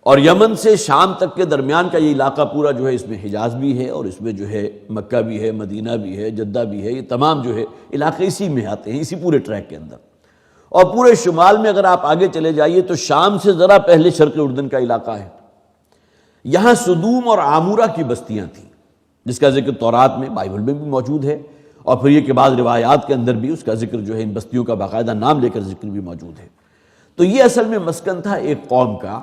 B: اور یمن سے شام تک کے درمیان کا یہ علاقہ پورا جو ہے اس میں حجاز بھی ہے، اور اس میں جو ہے مکہ بھی ہے، مدینہ بھی ہے، جدہ بھی ہے، یہ تمام جو ہے علاقے اسی میں آتے ہیں، اسی پورے ٹریک کے اندر۔ اور پورے شمال میں اگر آپ آگے چلے جائیے تو شام سے ذرا پہلے شرق اردن کا علاقہ ہے، یہاں سدوم اور عامورہ کی بستیاں تھیں، جس کا ذکر تورات میں، بائبل میں بھی موجود ہے، اور پھر یہ کہ بعض روایات کے اندر بھی اس کا ذکر جو ہے ان بستیوں کا باقاعدہ نام لے کر ذکر بھی موجود ہے۔ تو یہ اصل میں مسکن تھا ایک قوم کا،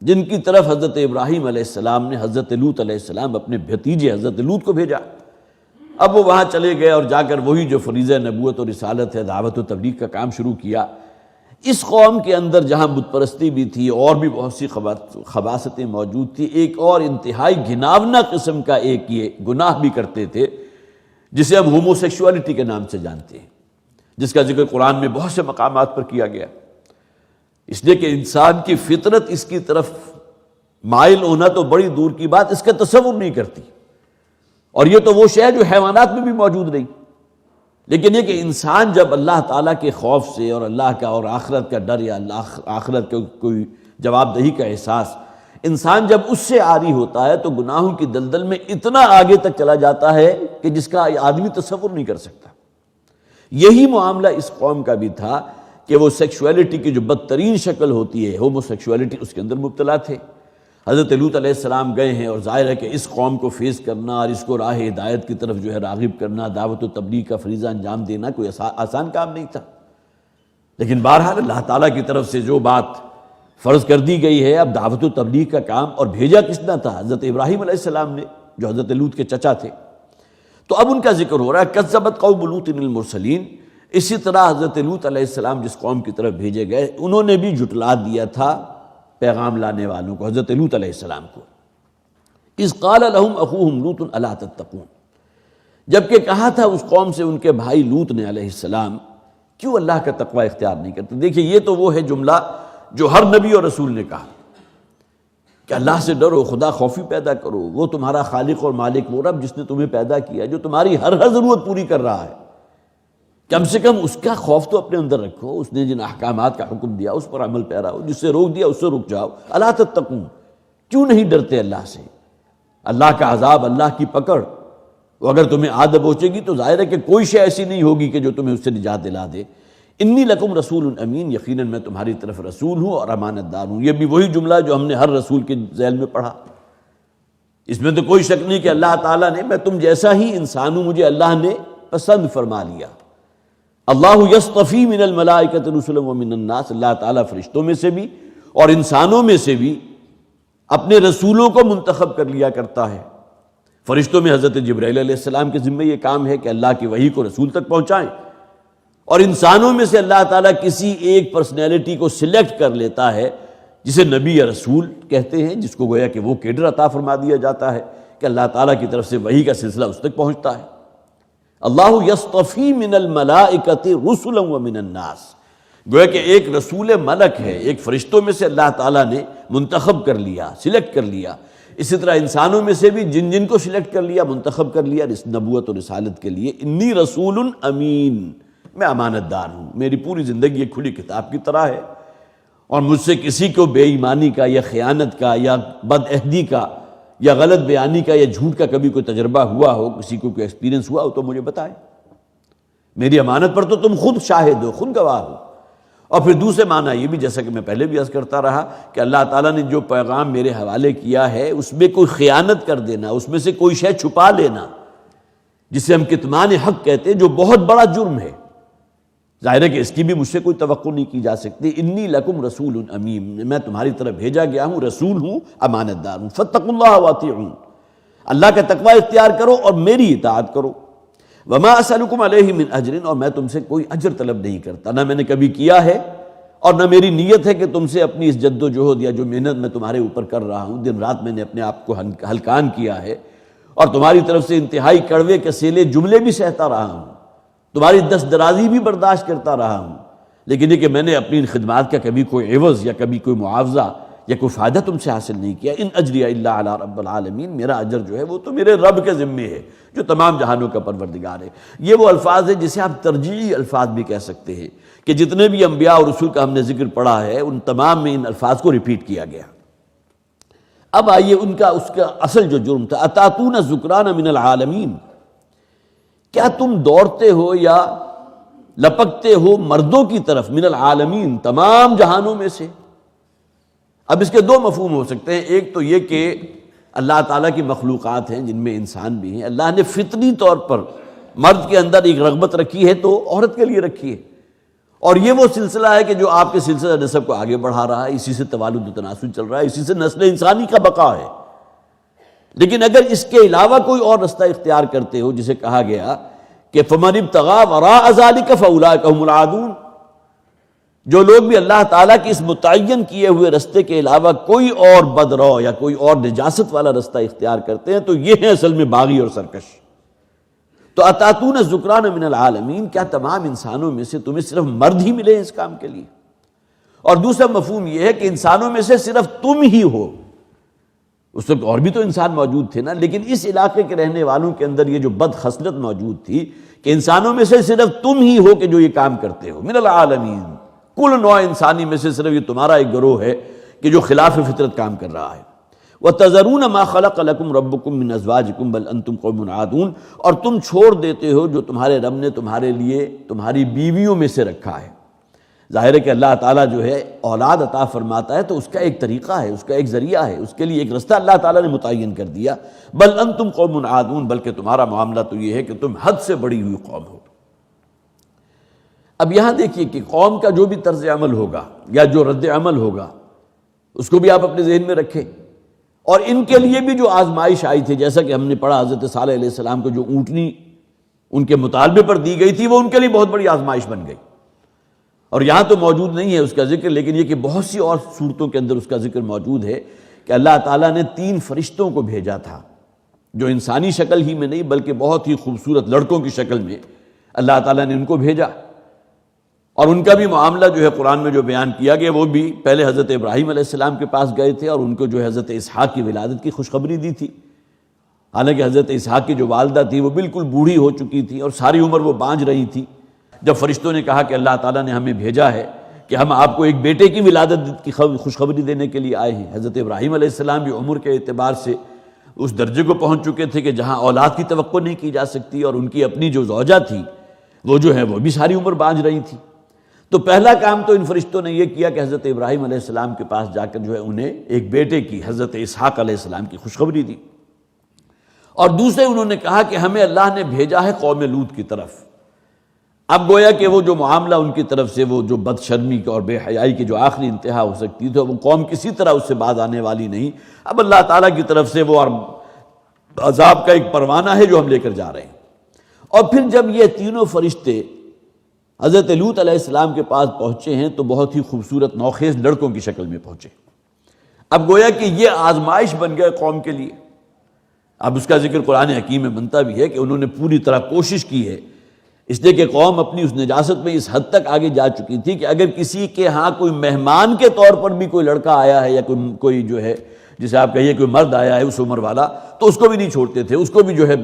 B: جن کی طرف حضرت ابراہیم علیہ السلام نے حضرت لوط علیہ السلام اپنے بھتیجے حضرت لوط کو بھیجا۔ اب وہ وہاں چلے گئے اور جا کر وہی جو فریضہ نبوت اور رسالت ہے، دعوت و تبلیغ کا کام شروع کیا۔ اس قوم کے اندر جہاں بت پرستی بھی تھی اور بھی بہت سی خباثتیں موجود تھی، ایک اور انتہائی گھناونا قسم کا ایک یہ گناہ بھی کرتے تھے جسے ہم ہوموسیکشوالٹی کے نام سے جانتے ہیں، جس کا ذکر قرآن میں بہت سے مقامات پر کیا گیا، اس لیے کہ انسان کی فطرت اس کی طرف مائل ہونا تو بڑی دور کی بات، اس کا تصور نہیں کرتی، اور یہ تو وہ شے ہے جو حیوانات میں بھی موجود نہیں۔ لیکن یہ کہ انسان جب اللہ تعالیٰ کے خوف سے اور اللہ کا اور آخرت کا ڈر یا آخرت کے کوئی جواب دہی کا احساس، انسان جب اس سے عاری ہوتا ہے تو گناہوں کی دلدل میں اتنا آگے تک چلا جاتا ہے کہ جس کا آدمی تصور نہیں کر سکتا۔ یہی معاملہ اس قوم کا بھی تھا کہ وہ سیکشولیٹی کی جو بدترین شکل ہوتی ہے ہوموسیکشولیٹی، اس کے اندر مبتلا تھے۔ حضرت لوط علیہ السلام گئے ہیں، اور ظاہر ہے کہ اس قوم کو فیس کرنا اور اس کو راہ ہدایت کی طرف جو ہے راغب کرنا، دعوت و تبلیغ کا فریضہ انجام دینا کوئی آسان کام نہیں تھا۔ لیکن بہرحال اللہ تعالیٰ کی طرف سے جو بات فرض کر دی گئی ہے، اب دعوت و تبلیغ کا کام، اور بھیجا کس نے تھا؟ حضرت ابراہیم علیہ السلام نے، جو حضرت لوط کے چچا تھے۔ تو اب ان کا ذکر ہو رہا ہے، کذبت قوم لوط المرسلین۔ اسی طرح حضرت لوط علیہ السلام جس قوم کی طرف بھیجے گئے، انہوں نے بھی جھٹلا دیا تھا پیغام لانے والوں کو، حضرت لوط علیہ السلام کو۔ اذ قال لهم اخوهم لوط الا تتقون، جبکہ کہا تھا اس قوم سے ان کے بھائی لوط نے علیہ السلام، کیوں اللہ کا تقوی اختیار نہیں کرتے؟ دیکھیں یہ تو وہ ہے جملہ جو ہر نبی اور رسول نے کہا کہ اللہ سے ڈرو، خدا خوفی پیدا کرو، وہ تمہارا خالق اور مالک، وہ رب جس نے تمہیں پیدا کیا، جو تمہاری ہر ضرورت پوری کر رہا ہے، کم سے کم اس کا خوف تو اپنے اندر رکھو۔ اس نے جن احکامات کا حکم دیا اس پر عمل پیرا ہو، جس سے روک دیا اس سے رک جاؤ۔ الا تتقون، کیوں نہیں ڈرتے اللہ سے؟ اللہ کا عذاب، اللہ کی پکڑ، وہ اگر تمہیں آ دبوچے گی تو ظاہر ہے کہ کوئی شے ایسی نہیں ہوگی کہ جو تمہیں اس سے نجات دلا دے۔ انی لکم رسول امین، یقیناً میں تمہاری طرف رسول ہوں اور امانت دار ہوں۔ یہ بھی وہی جملہ جو ہم نے ہر رسول کے ذیل میں پڑھا، اس میں تو کوئی شک نہیں کہ اللہ تعالیٰ نے، میں تم جیسا ہی انسان ہوں، مجھے اللہ نے پسند فرما لیا۔ اللہ یصطفی من الملائکۃ رسلا ومن الناس، اللہ تعالیٰ فرشتوں میں سے بھی اور انسانوں میں سے بھی اپنے رسولوں کو منتخب کر لیا کرتا ہے۔ فرشتوں میں حضرت جبرائیل علیہ السلام کے ذمہ یہ کام ہے کہ اللہ کی وحی کو رسول تک پہنچائیں، اور انسانوں میں سے اللہ تعالیٰ کسی ایک پرسنالٹی کو سلیکٹ کر لیتا ہے جسے نبی یا رسول کہتے ہیں، جس کو گویا کہ وہ کیڈر عطا فرما دیا جاتا ہے کہ اللہ تعالیٰ کی طرف سے وحی کا سلسلہ اس تک پہنچتا ہے۔ اللہ یصطفی من الملائکۃ رسلا ومن الناس، گویا کہ ایک رسول ملک ہے، ایک فرشتوں میں سے اللہ تعالیٰ نے منتخب کر لیا، سلیکٹ کر لیا۔ اسی طرح انسانوں میں سے بھی جن کو سلیکٹ کر لیا، منتخب کر لیا نبوت اور رسالت کے لیے۔ انی رسول امین، میں امانت دار ہوں، میری پوری زندگی ایک کھلی کتاب کی طرح ہے، اور مجھ سے کسی کو بے ایمانی کا یا خیانت کا یا بد عہدی کا یا غلط بیانی کا یا جھوٹ کا کبھی کوئی تجربہ ہوا ہو، کسی کو کوئی ایکسپیرینس ہوا ہو تو مجھے بتائیں۔ میری امانت پر تو تم خود شاہد ہو، خود گواہ ہو۔ اور پھر دوسرے معنی یہ بھی، جیسا کہ میں پہلے بھی عرض کرتا رہا، کہ اللہ تعالیٰ نے جو پیغام میرے حوالے کیا ہے اس میں کوئی خیانت کر دینا، اس میں سے کوئی شے چھپا لینا، جسے ہم کتمان حق کہتے ہیں، جو بہت بڑا جرم ہے، ظاہر ہے کہ اس کی بھی مجھ سے کوئی توقع نہیں کی جا سکتی۔ انی لکم رسول امین، میں تمہاری طرف بھیجا گیا ہوں، رسول ہوں، امانت دار ہوں۔ فاتقوا اللہ واطیعون، اللہ کا تقوی اختیار کرو اور میری اطاعت کرو۔ وما اسألکم علیہ من اجر، اور میں تم سے کوئی اجر طلب نہیں کرتا، نہ میں نے کبھی کیا ہے اور نہ میری نیت ہے کہ تم سے اپنی اس جد و جہد یا جو محنت میں تمہارے اوپر کر رہا ہوں، دن رات میں نے اپنے آپ کو ہلکان کیا ہے اور تمہاری طرف سے انتہائی کڑوے کسیلے جملے بھی سہتا رہا ہوں، تمہاری دست درازی بھی برداشت کرتا رہا ہوں، لیکن یہ کہ میں نے اپنی ان خدمات کا کبھی کوئی عوض یا کبھی کوئی معاوضہ یا کوئی فائدہ تم سے حاصل نہیں کیا۔ ان اجری الا علی رب العالمین، میرا اجر جو ہے وہ تو میرے رب کے ذمے ہے جو تمام جہانوں کا پروردگار ہے۔ یہ وہ الفاظ ہیں جسے آپ ترجیحی الفاظ بھی کہہ سکتے ہیں کہ جتنے بھی انبیاء اور رسول کا ہم نے ذکر پڑھا ہے ان تمام میں ان الفاظ کو ریپیٹ کیا گیا۔ اب آئیے اس کا اصل جو جرم تھا، اتاتون الذکران من العالمین، کیا تم دوڑتے ہو یا لپکتے ہو مردوں کی طرف، من العالمین تمام جہانوں میں سے۔ اب اس کے دو مفہوم ہو سکتے ہیں، ایک تو یہ کہ اللہ تعالیٰ کی مخلوقات ہیں جن میں انسان بھی ہیں، اللہ نے فطری طور پر مرد کے اندر ایک رغبت رکھی ہے تو عورت کے لیے رکھی ہے، اور یہ وہ سلسلہ ہے کہ جو آپ کے سلسلہ نسب کو آگے بڑھا رہا ہے، اسی سے توالد و تناسل چل رہا ہے، اسی سے نسل انسانی کا بقا ہے۔ لیکن اگر اس کے علاوہ کوئی اور رستہ اختیار کرتے ہو، جسے کہا گیا کہ فَمَنِ ابْتَغَىٰ وَرَاءَ ذَلِكَ فَأُولَٰئِكَ هُمُ الْعَادُونَ، جو لوگ بھی اللہ تعالیٰ کے اس متعین کیے ہوئے رستے کے علاوہ کوئی اور بدرو یا کوئی اور نجاست والا رستہ اختیار کرتے ہیں تو یہ ہیں اصل میں باغی اور سرکش۔ تو اتاتون الذکران من العالمین، کیا تمام انسانوں میں سے تمہیں صرف مرد ہی ملے اس کام کے لیے؟ اور دوسرا مفہوم یہ ہے کہ انسانوں میں سے صرف تم ہی ہو، اس وقت اور بھی تو انسان موجود تھے نا، لیکن اس علاقے کے رہنے والوں کے اندر یہ جو بد خصلت موجود تھی کہ انسانوں میں سے صرف تم ہی ہو کہ جو یہ کام کرتے ہو، من العالمین، کل نوع انسانی میں سے صرف یہ تمہارا ایک گروہ ہے کہ جو خلاف فطرت کام کر رہا ہے۔ وَتَذَرُونَ مَا خَلَقَ لَكُمْ رَبُّكُم مِّنْ أَزْوَاجِكُمْ بَلْ أَنْتُمْ قَوْمٌ عَادُونَ، اور تم چھوڑ دیتے ہو جو تمہارے رب نے تمہارے لیے تمہاری بیویوں میں سے رکھا ہے۔ ظاہر ہے کہ اللہ تعالیٰ جو ہے اولاد عطا فرماتا ہے تو اس کا ایک طریقہ ہے، اس کا ایک ذریعہ ہے، اس کے لیے ایک رستہ اللہ تعالیٰ نے متعین کر دیا۔ بل انتم قوم عادون، بلکہ تمہارا معاملہ تو یہ ہے کہ تم حد سے بڑی ہوئی قوم ہو۔ اب یہاں دیکھیے کہ قوم کا جو بھی طرز عمل ہوگا یا جو رد عمل ہوگا اس کو بھی آپ اپنے ذہن میں رکھیں، اور ان کے لیے بھی جو آزمائش آئی تھی، جیسا کہ ہم نے پڑھا حضرت صالح علیہ السلام کو جو اونٹنی ان کے مطالبے پر دی گئی تھی وہ ان کے لیے بہت بڑی آزمائش بن گئی، اور یہاں تو موجود نہیں ہے اس کا ذکر، لیکن یہ کہ بہت سی اور صورتوں کے اندر اس کا ذکر موجود ہے کہ اللہ تعالیٰ نے 3 فرشتوں کو بھیجا تھا جو انسانی شکل ہی میں نہیں بلکہ بہت ہی خوبصورت لڑکوں کی شکل میں اللہ تعالیٰ نے ان کو بھیجا، اور ان کا بھی معاملہ جو ہے قرآن میں جو بیان کیا گیا وہ بھی پہلے حضرت ابراہیم علیہ السلام کے پاس گئے تھے اور ان کو جو ہے حضرت اسحاق کی ولادت کی خوشخبری دی تھی، حالانکہ حضرت اسحاق کی جو والدہ تھی وہ بالکل بوڑھی ہو چکی تھی اور ساری عمر وہ بانجھ رہی تھی۔ جب فرشتوں نے کہا کہ اللہ تعالیٰ نے ہمیں بھیجا ہے کہ ہم آپ کو ایک بیٹے کی ولادت کی خوشخبری دینے کے لیے آئے ہیں، حضرت ابراہیم علیہ السلام بھی عمر کے اعتبار سے اس درجے کو پہنچ چکے تھے کہ جہاں اولاد کی توقع نہیں کی جا سکتی، اور ان کی اپنی جو زوجہ تھی وہ جو ہے وہ بھی ساری عمر بانجھ رہی تھی۔ تو پہلا کام تو ان فرشتوں نے یہ کیا کہ حضرت ابراہیم علیہ السلام کے پاس جا کر جو ہے انہیں ایک بیٹے کی حضرت اسحاق علیہ السلام کی خوشخبری دی، اور دوسرے انہوں نے کہا کہ ہمیں اللہ نے بھیجا ہے قوم لوط کی طرف۔ اب گویا کہ وہ جو معاملہ ان کی طرف سے وہ جو بد شرمی اور بے حیائی کی جو آخری انتہا ہو سکتی تھی وہ قوم کسی طرح اس سے باز آنے والی نہیں، اب اللہ تعالیٰ کی طرف سے وہ عذاب کا ایک پروانہ ہے جو ہم لے کر جا رہے ہیں۔ اور پھر جب یہ تینوں فرشتے حضرت لوط علیہ السلام کے پاس پہنچے ہیں تو بہت ہی خوبصورت نوخیز لڑکوں کی شکل میں پہنچے۔ اب گویا کہ یہ آزمائش بن گئے قوم کے لیے۔ اب اس کا ذکر قرآن حکیم میں بنتا بھی ہے کہ انہوں نے پوری طرح کوشش کی ہے، اس لیے کہ قوم اپنی اس نجاست میں اس حد تک آگے جا چکی تھی کہ اگر کسی کے ہاں کوئی مہمان کے طور پر بھی کوئی لڑکا آیا ہے یا کوئی جو ہے جسے آپ کہیے کوئی مرد آیا ہے اس عمر والا، تو اس کو بھی نہیں چھوڑتے تھے، اس کو بھی جو ہے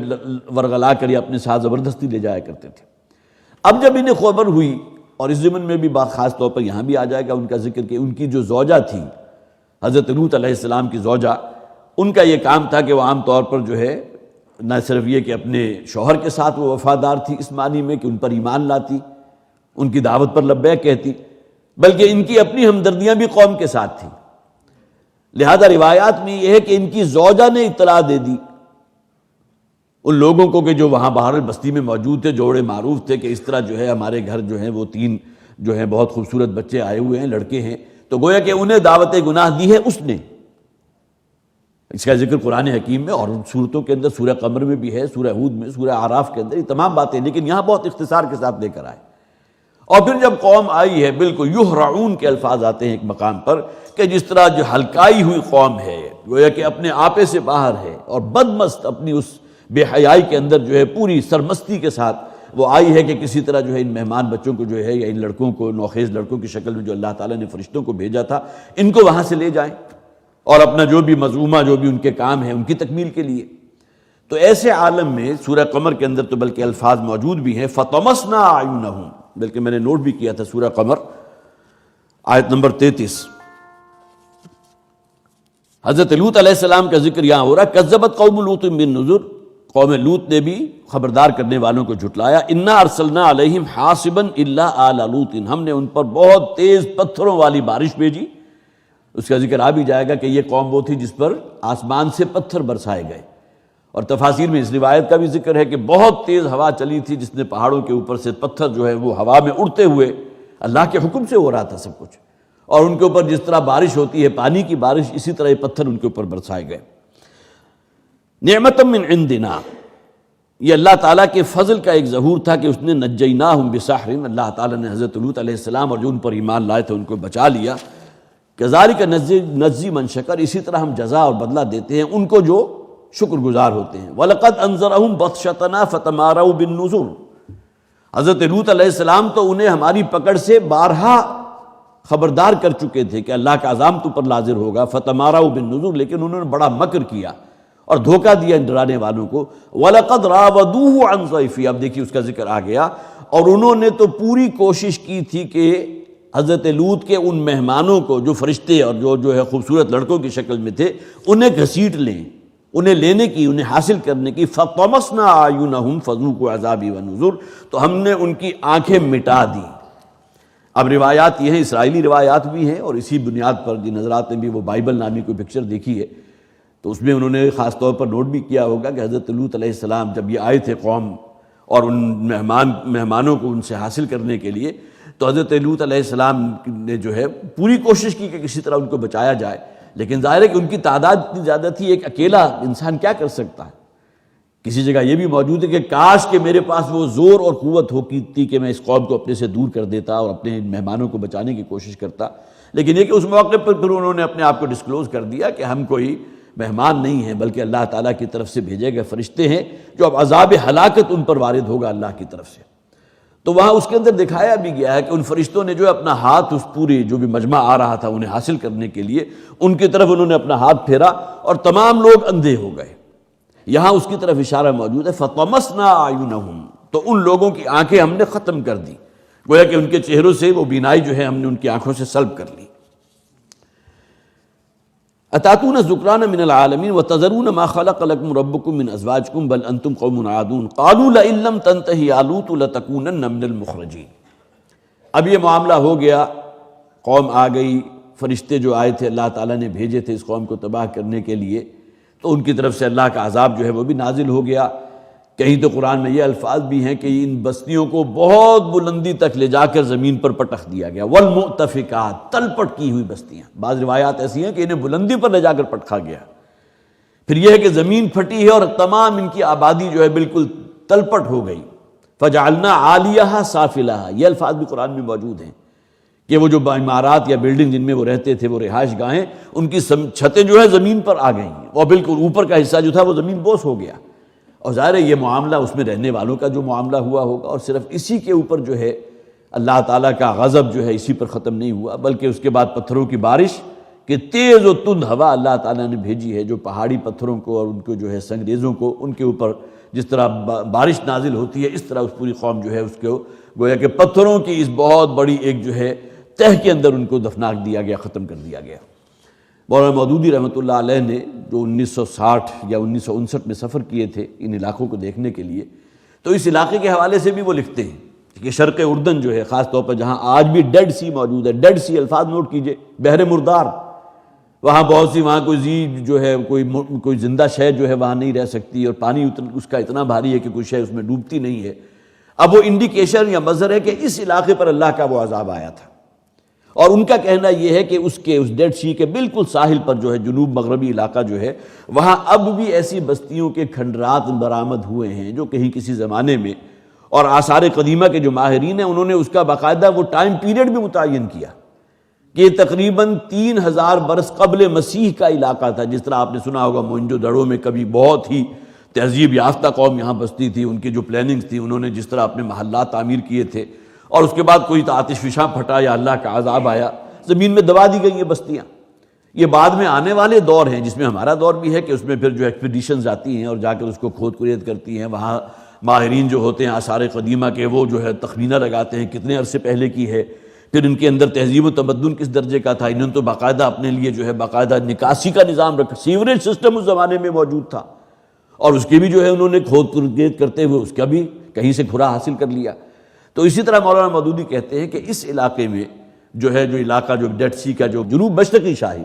B: ورغلا کر یا اپنے ساتھ زبردستی لے جایا کرتے تھے۔ اب جب انہیں خبر ہوئی، اور اس ضمن میں بھی بات خاص طور پر یہاں بھی آ جائے گا ان کا ذکر کہ ان کی جو زوجہ تھی حضرت لوط علیہ السلام کی زوجہ، ان کا یہ کام تھا کہ وہ عام طور پر جو ہے نہ صرف یہ کہ اپنے شوہر کے ساتھ وہ وفادار تھی اس معنی میں کہ ان پر ایمان لاتی، ان کی دعوت پر لبیک کہتی، بلکہ ان کی اپنی ہمدردیاں بھی قوم کے ساتھ تھیں۔ لہذا روایات میں یہ ہے کہ ان کی زوجہ نے اطلاع دے دی ان لوگوں کو کہ جو وہاں باہر بستی میں موجود تھے، جوڑے معروف تھے کہ اس طرح جو ہے ہمارے گھر جو ہیں وہ 3 جو ہیں بہت خوبصورت بچے آئے ہوئے ہیں، لڑکے ہیں، تو گویا کہ انہیں دعوت گناہ دی ہے اس نے۔ اس کا ذکر قرآن حکیم میں اور سورتوں کے اندر سورہ قمر میں بھی ہے، سورہ ہود میں، سورہ اعراف کے اندر، یہ تمام باتیں، لیکن یہاں بہت اختصار کے ساتھ لے کر آئے۔ اور پھر جب قوم آئی ہے، بالکل یہرعون کے الفاظ آتے ہیں ایک مقام پر کہ جس طرح جو ہلکائی ہوئی قوم ہے، گویا کہ اپنے آپے سے باہر ہے اور بدمست اپنی اس بے حیائی کے اندر جو ہے پوری سرمستی کے ساتھ وہ آئی ہے کہ کسی طرح جو ہے ان مہمان بچوں کو جو ہے یا ان لڑکوں کو، نوخیز لڑکوں کی شکل میں جو اللہ تعالیٰ نے فرشتوں کو بھیجا تھا، ان کو وہاں سے لے جائیں اور اپنا جو بھی مظلومہ جو بھی ان کے کام ہیں ان کی تکمیل کے لیے۔ تو ایسے عالم میں سورہ قمر کے اندر تو بلکہ الفاظ موجود بھی ہیں، فَطَمَسْنَا أَعْيُنَهُمْ، بلکہ میں نے نوٹ بھی کیا تھا سورہ قمر آیت نمبر 33، حضرت لوط علیہ السلام کا ذکر یہاں ہو رہا ہے۔ کذبت قوم لوط بالنذر، قوم لوط نے بھی خبردار کرنے والوں کو جھٹلایا۔ انا ارسلنا علیہم حاصبا الا آل لوط، ہم نے ان پر بہت تیز پتھروں والی بارش بھیجی۔ اس کا ذکر آ بھی جائے گا کہ یہ قوم وہ تھی جس پر آسمان سے پتھر برسائے گئے، اور تفاسیر میں اس روایت کا بھی ذکر ہے کہ بہت تیز ہوا چلی تھی جس نے پہاڑوں کے اوپر سے پتھر جو ہے وہ ہوا میں اڑتے ہوئے، اللہ کے حکم سے ہو رہا تھا سب کچھ، اور ان کے اوپر جس طرح بارش ہوتی ہے پانی کی بارش، اسی طرح یہ پتھر ان کے اوپر برسائے گئے۔ نعمتا من عندنا، یہ اللہ تعالیٰ کے فضل کا ایک ظہور تھا کہ اس نے نجیناہم بسحر، اللہ تعالیٰ نے حضرت لوط علیہ السلام اور جو ان پر ایمان لائے تھے ان کو بچا لیا۔ کذالک نجزی من شکر، اسی طرح ہم جزا اور بدلہ دیتے ہیں ان کو جو شکر گزار ہوتے ہیں۔ وَلَقَدْ أَنذَرَهُمْ بَطْشَتَنَا فَتَمَارَوْا بِالنُّذُرِ، حضرت لوط علیہ السلام تو انہیں ہماری پکڑ سے بارہا خبردار کر چکے تھے کہ اللہ کا عذاب تو پر نازل ہوگا، فَتَمَارَوْا بِالنُّذُرِ، لیکن انہوں نے بڑا مکر کیا اور دھوکہ دیا ان ڈرانے والوں کو۔ وَلَقَدْ رَاوَدُوهُ عَنْ ضَيْفِهِ، اب دیکھیے اس کا ذکر آ گیا، اور انہوں نے تو پوری کوشش کی تھی کہ حضرت لوط کے ان مہمانوں کو جو فرشتے اور جو ہے خوبصورت لڑکوں کی شکل میں تھے انہیں گھسیٹ لیں، انہیں لینے کی، انہیں حاصل کرنے کی۔ فَطَمَسْنَا أَعْيُنَهُمْ فَذُوقُوا عَذَابِي وَنُذُرِ، تو ہم نے ان کی آنکھیں مٹا دی۔ اب روایات یہ ہیں، اسرائیلی روایات بھی ہیں، اور اسی بنیاد پر جن حضرات نے بھی وہ بائبل نامی کوئی پکچر دیکھی ہے تو اس میں انہوں نے خاص طور پر نوٹ بھی کیا ہوگا کہ حضرت لوط علیہ السلام جب یہ آئے تھے قوم اور ان مہمانوں کو ان سے حاصل کرنے کے لیے، تو حضرت لوط علیہ السلام نے جو ہے پوری کوشش کی کہ کسی طرح ان کو بچایا جائے، لیکن ظاہر ہے کہ ان کی تعداد اتنی زیادہ تھی، ایک اکیلا انسان کیا کر سکتا ہے۔ کسی جگہ یہ بھی موجود ہے کہ کاش کہ میرے پاس وہ زور اور قوت ہوتی تھی کہ میں اس قوم کو اپنے سے دور کر دیتا اور اپنے مہمانوں کو بچانے کی کوشش کرتا، لیکن یہ کہ اس موقع پر پھر انہوں نے اپنے آپ کو ڈسکلوز کر دیا کہ ہم کوئی مہمان نہیں ہیں بلکہ اللہ تعالیٰ کی طرف سے بھیجے گئے فرشتے ہیں، جو اب عذاب ہلاکت ان پر وارد ہوگا اللہ کی طرف سے۔ تو وہاں اس کے اندر دکھایا بھی گیا ہے کہ ان فرشتوں نے جو اپنا ہاتھ اس پوری جو بھی مجمع آ رہا تھا انہیں حاصل کرنے کے لیے، ان کی طرف انہوں نے اپنا ہاتھ پھیرا اور تمام لوگ اندھے ہو گئے۔ یہاں اس کی طرف اشارہ موجود ہے، فَطَمَسْنَا أَعْيُنَهُمْ، تو ان لوگوں کی آنکھیں ہم نے ختم کر دی، گویا کہ ان کے چہروں سے وہ بینائی جو ہے ہم نے ان کی آنکھوں سے سلب کر لی۔ اتاتون الذکران من العالمین وتذرون ما خلق لكم ربكم من ازواجكم بل انتم قوم عادون قالوا لئن لم تنته يا لوط لتكونن من المخرجین۔ اب یہ معاملہ ہو گیا، قوم آ گئی، فرشتے جو آئے تھے اللہ تعالیٰ نے بھیجے تھے اس قوم کو تباہ کرنے کے لیے، تو ان کی طرف سے اللہ کا عذاب جو ہے وہ بھی نازل ہو گیا۔ کہیں تو قرآن میں یہ الفاظ بھی ہیں کہ ان بستیوں کو بہت بلندی تک لے جا کر زمین پر پٹخ دیا گیا، والمؤتفکات، تلپٹ کی ہوئی بستیاں، بعض روایات ایسی ہیں کہ انہیں بلندی پر لے جا کر پٹخا گیا۔ پھر یہ ہے کہ زمین پھٹی ہے اور تمام ان کی آبادی جو ہے بالکل تلپٹ ہو گئی۔ فجعلنا عالیہا سافلہا، یہ الفاظ بھی قرآن میں موجود ہیں کہ وہ جو عمارات یا بلڈنگ جن میں وہ رہتے تھے، وہ رہائش گاہیں، ان کی چھتیں جو ہے زمین پر آ گئیں اور بالکل اوپر کا حصہ جو تھا وہ زمین بوس ہو گیا۔ اور ظاہر ہے یہ معاملہ اس میں رہنے والوں کا جو معاملہ ہوا ہوگا، اور صرف اسی کے اوپر جو ہے اللہ تعالیٰ کا غضب جو ہے اسی پر ختم نہیں ہوا، بلکہ اس کے بعد پتھروں کی بارش کہ تیز و تند ہوا اللہ تعالیٰ نے بھیجی ہے جو پہاڑی پتھروں کو اور ان کو جو ہے سنگریزوں کو ان کے اوپر جس طرح بارش نازل ہوتی ہے، اس طرح اس پوری قوم جو ہے اس کو گویا کہ پتھروں کی اس بہت بڑی ایک جو ہے تہ کے اندر ان کو دفنا دیا گیا، ختم کر دیا گیا۔ مولانا مودودی رحمۃ اللہ علیہ نے جو 1960 یا 1959 میں سفر کیے تھے ان علاقوں کو دیکھنے کے لیے، تو اس علاقے کے حوالے سے بھی وہ لکھتے ہیں کہ شرق اردن جو ہے، خاص طور پر جہاں آج بھی ڈیڈ سی موجود ہے، ڈیڈ سی الفاظ نوٹ کیجئے، بحر مردار، وہاں بہت سی وہاں کوئی جو ہے کوئی زندہ شے جو ہے وہاں نہیں رہ سکتی، اور پانی اس کا اتنا بھاری ہے کہ کوئی شے اس میں ڈوبتی نہیں ہے۔ اب وہ انڈیکیشن یا مظہر ہے کہ اس علاقے پر اللہ کا وہ عذاب آیا تھا، اور ان کا کہنا یہ ہے کہ اس ڈیڈ سی کے بالکل ساحل پر جو ہے جنوب مغربی علاقہ جو ہے وہاں اب بھی ایسی بستیوں کے کھنڈرات برآمد ہوئے ہیں جو کہیں کسی زمانے میں، اور آثار قدیمہ کے جو ماہرین ہیں انہوں نے اس کا باقاعدہ وہ ٹائم پیریڈ بھی متعین کیا کہ یہ تقریباً 3000 برس قبل مسیح کا علاقہ تھا۔ جس طرح آپ نے سنا ہوگا موئنجو دڑو میں کبھی بہت ہی تہذیب یافتہ قوم یہاں بستی تھی، ان کی جو پلاننگز تھی، انہوں نے جس طرح اپنے محلات تعمیر کیے تھے، اور اس کے بعد کوئی آتش فشاں پھٹا یا اللہ کا عذاب آیا، زمین میں دبا دی گئی یہ بستیاں۔ یہ بعد میں آنے والے دور ہیں جس میں ہمارا دور بھی ہے کہ اس میں پھر جو ایکسپیڈیشنز آتی ہیں اور جا کر اس کو کھود کریت کرتی ہیں، وہاں ماہرین جو ہوتے ہیں آثار قدیمہ کے وہ جو ہے تخمینہ لگاتے ہیں کتنے عرصے پہلے کی ہے، پھر ان کے اندر تہذیب و تمدن کس درجے کا تھا۔ انہوں نے تو باقاعدہ اپنے لیے جو ہے باقاعدہ نکاسی کا نظام رکھا، سیوریج سسٹم اس زمانے میں موجود تھا، اور اس کی بھی جو ہے انہوں نے کھود کریت کرتے ہوئے اس کا بھی کہیں سے کھرا حاصل کر لیا۔ تو اسی طرح مولانا مودودی کہتے ہیں کہ اس علاقے میں جو ہے جو علاقہ جو ڈیڈ سی کا جو جنوب مشرقی ساحل،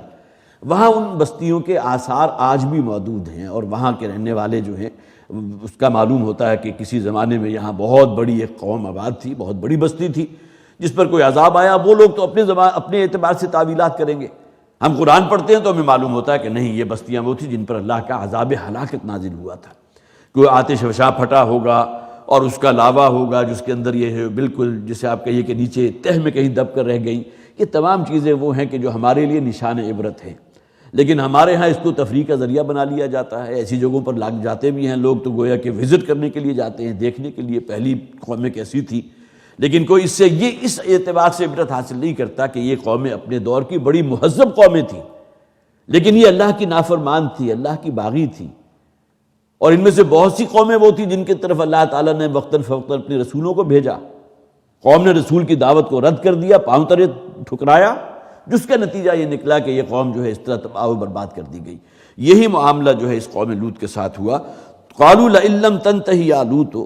B: وہاں ان بستیوں کے آثار آج بھی موجود ہیں، اور وہاں کے رہنے والے جو ہیں اس کا معلوم ہوتا ہے کہ کسی زمانے میں یہاں بہت بڑی ایک قوم آباد تھی، بہت بڑی بستی تھی جس پر کوئی عذاب آیا۔ وہ لوگ تو اپنے اعتبار سے تعویلات کریں گے، ہم قرآن پڑھتے ہیں تو ہمیں معلوم ہوتا ہے کہ نہیں، یہ بستیاں وہ تھیں جن پر اللہ کا عذاب ہلاکت نازل ہوا تھا، کوئی آتش فشاں پھٹا ہوگا اور اس کا لاوا ہوگا جس کے اندر یہ ہے بالکل جسے آپ کہیے کہ نیچے تہ میں کہیں دب کر رہ گئی۔ یہ تمام چیزیں وہ ہیں کہ جو ہمارے لیے نشان عبرت ہیں، لیکن ہمارے ہاں اس کو تفریح کا ذریعہ بنا لیا جاتا ہے۔ ایسی جگہوں پر لگ جاتے بھی ہیں لوگ، تو گویا کہ وزٹ کرنے کے لیے جاتے ہیں، دیکھنے کے لیے پہلی قومیں کیسی تھی، لیکن کوئی اس اعتبار سے عبرت حاصل نہیں کرتا کہ یہ قومیں اپنے دور کی بڑی مہذب قومیں تھیں، لیکن یہ اللہ کی نافرمان تھی، اللہ کی باغی تھی، اور ان میں سے بہت سی قومیں وہ تھیں جن کی طرف اللہ تعالیٰ نے وقتاً فوقتاً اپنے رسولوں کو بھیجا۔ قوم نے رسول کی دعوت کو رد کر دیا، پاؤں تلے ٹھکرایا، جس کا نتیجہ یہ نکلا کہ یہ قوم جو ہے اس طرح تباہ و برباد کر دی گئی۔ یہی معاملہ جو ہے اس قوم لوط کے ساتھ ہوا۔ قالوا لئن لم تنتہی یا لوط،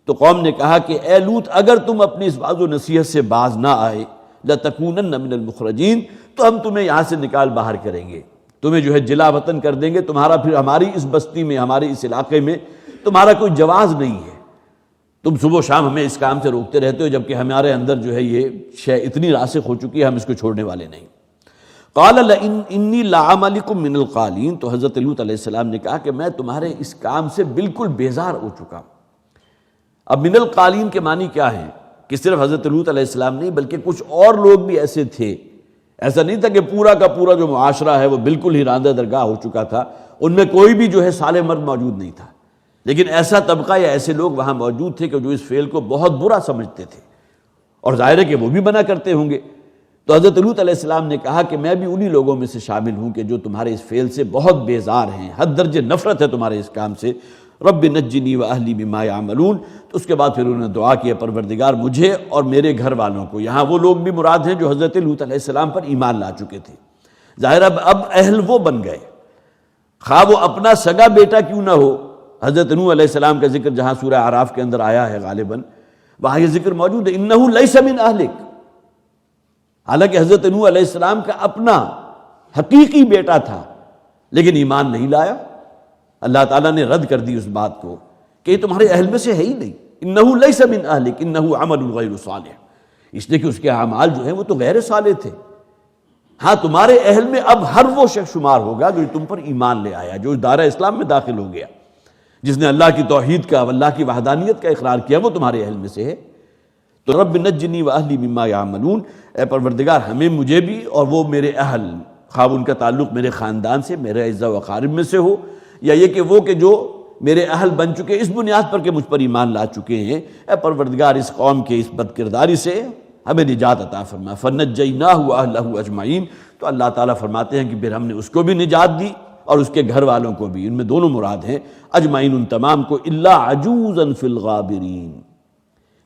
B: تو قوم نے کہا کہ اے لوط اگر تم اپنی اس وعظ و نصیحت سے باز نہ آئے، لتکونن من المخرجین، تو ہم تمہیں یہاں سے نکال باہر کریں گے، تمہیں جو ہے جلا وطن کر دیں گے، تمہارا پھر ہماری اس بستی میں، ہمارے اس علاقے میں تمہارا کوئی جواز نہیں ہے، تم صبح و شام ہمیں اس کام سے روکتے رہتے ہو، جبکہ ہمارے اندر جو ہے یہ شے اتنی راسخ ہو چکی ہے ہم اس کو چھوڑنے والے نہیں۔ قال لئن انی لعملکم من القالین، تو حضرت لوط علیہ السلام نے کہا کہ میں تمہارے اس کام سے بالکل بیزار ہو چکا ہوں۔ اب من القالین کے معنی کیا ہے کہ صرف حضرت لوط علیہ السلام نہیں بلکہ کچھ اور لوگ بھی ایسے تھے، ایسا نہیں تھا کہ پورا کا پورا جو معاشرہ ہے وہ بالکل ہی راندہ درگاہ ہو چکا تھا، ان میں کوئی بھی جو ہے صالح مرد موجود نہیں تھا، لیکن ایسا طبقہ یا ایسے لوگ وہاں موجود تھے کہ جو اس فعل کو بہت برا سمجھتے تھے، اور ظاہر ہے کہ وہ بھی منع کرتے ہوں گے۔ تو حضرت لوط علیہ السلام نے کہا کہ میں بھی انہی لوگوں میں سے شامل ہوں کہ جو تمہارے اس فعل سے بہت بیزار ہیں، حد درجے نفرت ہے تمہارے اس کام سے۔ رب نجنی واہلی مما یعملون، تو اس کے بعد پھر انہوں نے دعا کی، پروردگار مجھے اور میرے گھر والوں کو، یہاں وہ لوگ بھی مراد ہیں جو حضرت لوط علیہ السلام پر ایمان لا چکے تھے، ظاہر اب اہل وہ بن گئے، خواہ وہ اپنا سگا بیٹا کیوں نہ ہو۔ حضرت نوح علیہ السلام کا ذکر جہاں سورہ اعراف کے اندر آیا ہے غالباً، وہاں یہ ذکر موجود ہے، انہ لیس من اہلک، حالانکہ حضرت نوح علیہ السلام کا اپنا حقیقی بیٹا تھا، لیکن ایمان نہیں لایا۔ اللہ تعالیٰ نے رد کر دی اس بات کو کہ یہ تمہارے اہل میں سے ہے ہی نہیں، انہ لیس من اہلک انہ عمل غیر صالح، اس لیے کہ اس کے اعمال جو ہیں وہ تو غیر صالح تھے۔ ہاں تمہارے اہل میں اب ہر وہ شخص شمار ہوگا جو تم پر ایمان لے آیا، جو دائرہ اسلام میں داخل ہو گیا، جس نے اللہ کی توحید کا، اللہ کی وحدانیت کا اقرار کیا، وہ تمہارے اہل میں سے ہے۔ تو رب نجنی واہلی مما یعملون، اے پروردگار ہمیں، مجھے بھی اور وہ میرے اہل، خواہ ان کا تعلق میرے خاندان سے، میرے اعزا و اقارب میں سے ہو، یا یہ کہ وہ کہ جو میرے اہل بن چکے اس بنیاد پر کہ مجھ پر ایمان لا چکے ہیں، اے پروردگار اس قوم کے اس بد کرداری سے ہمیں نجات عطا فرما۔ فنجیناہ واہلہ اجمعین، تو اللہ تعالیٰ فرماتے ہیں کہ پھر ہم نے اس کو بھی نجات دی اور اس کے گھر والوں کو بھی، ان میں دونوں مراد ہیں، اجمعین ان تمام کو، الا عجوزا فی الغابرین،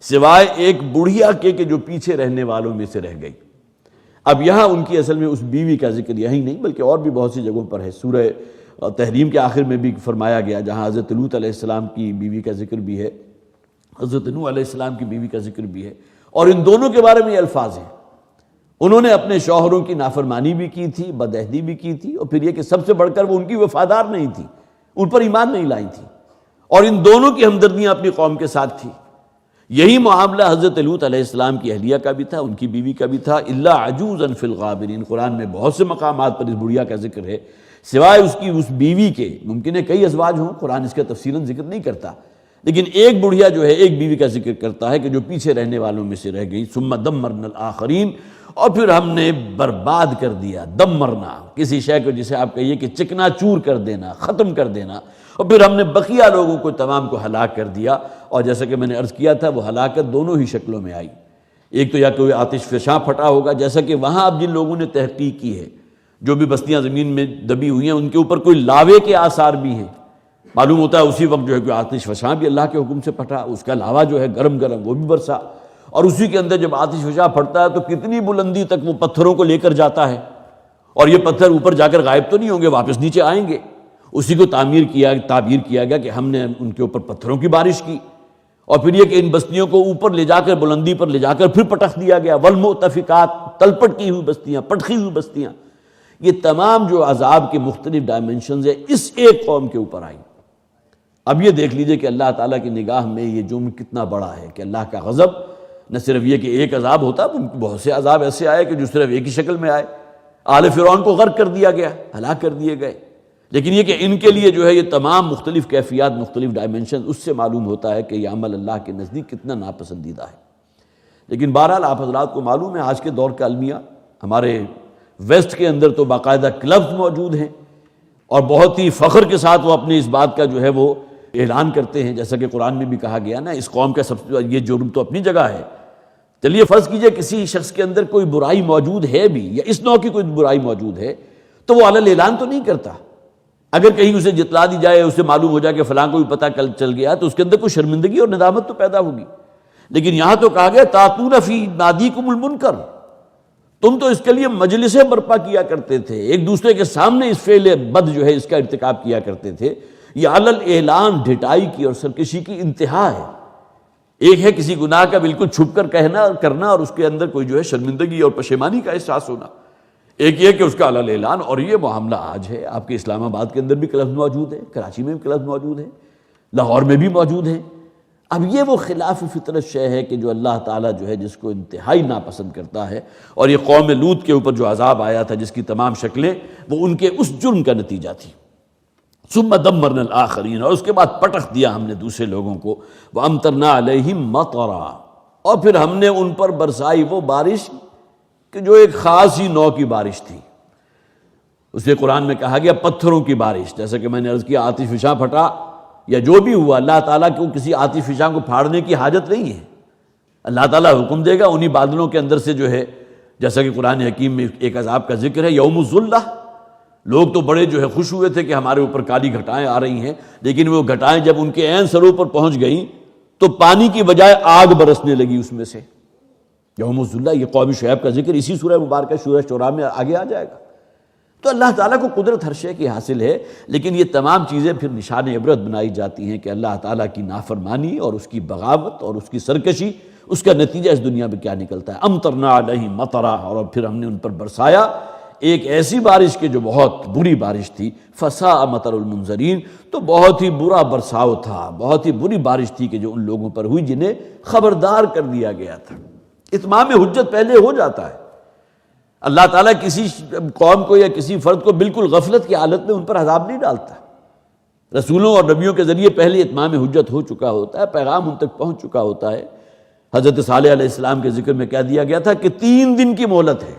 B: سوائے ایک بڑھیا کے جو پیچھے رہنے والوں میں سے رہ گئی۔ اب یہاں ان کی اصل میں اس بیوی کا ذکر یہی نہیں بلکہ اور بھی بہت سی جگہوں پر ہے۔ سورہ تحریم کے آخر میں بھی فرمایا گیا جہاں حضرت لوط علیہ السلام کی بیوی کا ذکر بھی ہے، حضرت نوح علیہ السلام کی بیوی کا ذکر بھی ہے، اور ان دونوں کے بارے میں یہ الفاظ ہیں، انہوں نے اپنے شوہروں کی نافرمانی بھی کی تھی، بدعہدی بھی کی تھی، اور پھر یہ کہ سب سے بڑھ کر وہ ان کی وفادار نہیں تھی، ان پر ایمان نہیں لائی تھی، اور ان دونوں کی ہمدردیاں اپنی قوم کے ساتھ تھی۔ یہی معاملہ حضرت لوط علیہ السلام کی اہلیہ کا بھی تھا، ان کی بیوی کا بھی تھا. الا عجوزا فی الغابرین، قرآن میں بہت سے مقامات پر اس بڑھیا کا ذکر ہے سوائے اس کی اس بیوی کے. ممکن ہے کئی ازواج ہوں، قرآن اس کا تفصیلاً ذکر نہیں کرتا، لیکن ایک بڑھیا جو ہے ایک بیوی کا ذکر کرتا ہے کہ جو پیچھے رہنے والوں میں سے رہ گئی. ثم دمرنا الآخرین، اور پھر ہم نے برباد کر دیا. دمرنا کسی شے کو جسے آپ کہیے کہ چکنا چور کر دینا، ختم کر دینا، اور پھر ہم نے بقیہ لوگوں کو تمام کو ہلاک کر دیا. اور جیسا کہ میں نے عرض کیا تھا وہ ہلاکت دونوں ہی شکلوں میں آئی. ایک تو یا کوئی آتش فشاں پھٹا ہوگا، جیسا کہ وہاں اب جن لوگوں نے تحقیق کی ہے، جو بھی بستیاں زمین میں دبی ہوئی ہیں ان کے اوپر کوئی لاوے کے آثار بھی ہیں. معلوم ہوتا ہے اسی وقت جو ہے کوئی آتش فشاں بھی اللہ کے حکم سے پھٹا، اس کا لاوا جو ہے گرم گرم وہ بھی برسا، اور اسی کے اندر جب آتش فشاں پھٹتا ہے تو کتنی بلندی تک وہ پتھروں کو لے کر جاتا ہے، اور یہ پتھر اوپر جا کر غائب تو نہیں ہوں گے، واپس نیچے آئیں گے. اسی کو تعبیر کیا گیا کہ ہم نے ان کے اوپر پتھروں کی بارش کی، اور پھر یہ کہ ان بستیوں کو اوپر لے جا کر بلندی پر لے جا کر پھر پٹخ دیا گیا. والمؤتفقات، تلپٹ کی ہوئی بستیاں، پٹخی ہوئی بستیاں. یہ تمام جو عذاب کے مختلف ڈائمنشنز ہیں اس ایک قوم کے اوپر آئی. اب یہ دیکھ لیجئے کہ اللہ تعالیٰ کی نگاہ میں یہ جرم کتنا بڑا ہے کہ اللہ کا غضب نہ صرف یہ کہ ایک عذاب ہوتا، بہت سے عذاب ایسے آئے کہ جو صرف ایک ہی شکل میں آئے. آل فرعون کو غرق کر دیا گیا، ہلاک کر دیے گئے. لیکن یہ کہ ان کے لیے جو ہے یہ تمام مختلف کیفیات، مختلف ڈائمنشن، اس سے معلوم ہوتا ہے کہ یہ عمل اللہ کے نزدیک کتنا ناپسندیدہ ہے. لیکن بہرحال آپ حضرات کو معلوم ہے آج کے دور کا المیہ، ہمارے ویسٹ کے اندر تو باقاعدہ کلبز موجود ہیں، اور بہت ہی فخر کے ساتھ وہ اپنے اس بات کا جو ہے وہ اعلان کرتے ہیں، جیسا کہ قرآن میں بھی کہا گیا نا، اس قوم کا سب سے یہ جرم تو اپنی جگہ ہے. چلیے فرض کیجئے کسی شخص کے اندر کوئی برائی موجود ہے بھی، یا اس نوع کی کوئی برائی موجود ہے، تو وہ علی اعلان تو نہیں کرتا. اگر کہیں اسے جتلا دی جائے، اسے معلوم ہو جائے کہ فلاں کو بھی پتہ کل چل گیا، تو اس کے اندر کوئی شرمندگی اور ندامت تو پیدا ہوگی. لیکن یہاں تو کہا گیا تاتون فی نادیکم المنکر، تم تو اس کے لیے مجلسیں برپا کیا کرتے تھے، ایک دوسرے کے سامنے اس فعل بد جو ہے اس کا ارتکاب کیا کرتے تھے. یہ علی اعلان ڈھٹائی کی اور سرکشی کی انتہا ہے. ایک ہے کسی گناہ کا بالکل چھپ کر کہنا کرنا، اور اس کے اندر کوئی جو ہے شرمندگی اور پشیمانی کا احساس ہونا. ایک یہ کہ اس کا علی اعلان. اور یہ معاملہ آج ہے، آپ کے اسلام آباد کے اندر بھی کلبز موجود ہیں، کراچی میں بھی کلبز موجود ہیں، لاہور میں بھی موجود ہیں. اب یہ وہ خلاف فطرت شے ہے کہ جو اللہ تعالیٰ جو ہے جس کو انتہائی ناپسند کرتا ہے. اور یہ قوم لوط کے اوپر جو عذاب آیا تھا جس کی تمام شکلیں وہ ان کے اس جرم کا نتیجہ تھی. ثم دمرنا الآخرین، اور اس کے بعد پٹخ دیا ہم نے دوسرے لوگوں کو. وامطرنا علیہم مطرا، اور پھر ہم نے ان پر برسائی وہ بارش کہ جو ایک خاص ہی نوع کی بارش تھی. اسے قرآن میں کہا گیا پتھروں کی بارش. جیسا کہ میں نے عرض کیا آتش فشاں پھٹا یا جو بھی ہوا، اللہ تعالیٰ کو کسی آتش فشاں کو پھاڑنے کی حاجت نہیں ہے. اللہ تعالیٰ حکم دے گا، انہی بادلوں کے اندر سے جو ہے، جیسا کہ قرآن حکیم میں ایک عذاب کا ذکر ہے یوم الظلہ. لوگ تو بڑے جو ہے خوش ہوئے تھے کہ ہمارے اوپر کالی گھٹائیں آ رہی ہیں، لیکن وہ گھٹائیں جب ان کے عین سروں پر پہنچ گئیں تو پانی کی بجائے آگ برسنے لگی اس میں سے. یوم الظلہ، یہ قوم شعیب کا ذکر اسی سورہ مبارکہ سورہ شعراء میں آگے آ جائے گا. تو اللہ تعالیٰ کو قدرت ہر شے کی حاصل ہے، لیکن یہ تمام چیزیں پھر نشان عبرت بنائی جاتی ہیں کہ اللہ تعالیٰ کی نافرمانی اور اس کی بغاوت اور اس کی سرکشی، اس کا نتیجہ اس دنیا میں کیا نکلتا ہے. امطرنا علیہم مطرا، اور پھر ہم نے ان پر برسایا ایک ایسی بارش کہ جو بہت بری بارش تھی. فساء مطر المنذرین، تو بہت ہی برا برساؤ تھا، بہت ہی بری بارش تھی کہ جو ان لوگوں پر ہوئی جنہیں خبردار کر دیا گیا تھا. اتمام حجت پہلے ہو جاتا ہے. اللہ تعالیٰ کسی قوم کو یا کسی فرد کو بالکل غفلت کی حالت میں ان پر عذاب نہیں ڈالتا. رسولوں اور نبیوں کے ذریعے پہلے اتمام حجت ہو چکا ہوتا ہے، پیغام ان تک پہنچ چکا ہوتا ہے. حضرت صالح علیہ السلام کے ذکر میں کہہ دیا گیا تھا کہ 3 دن کی مہلت ہے،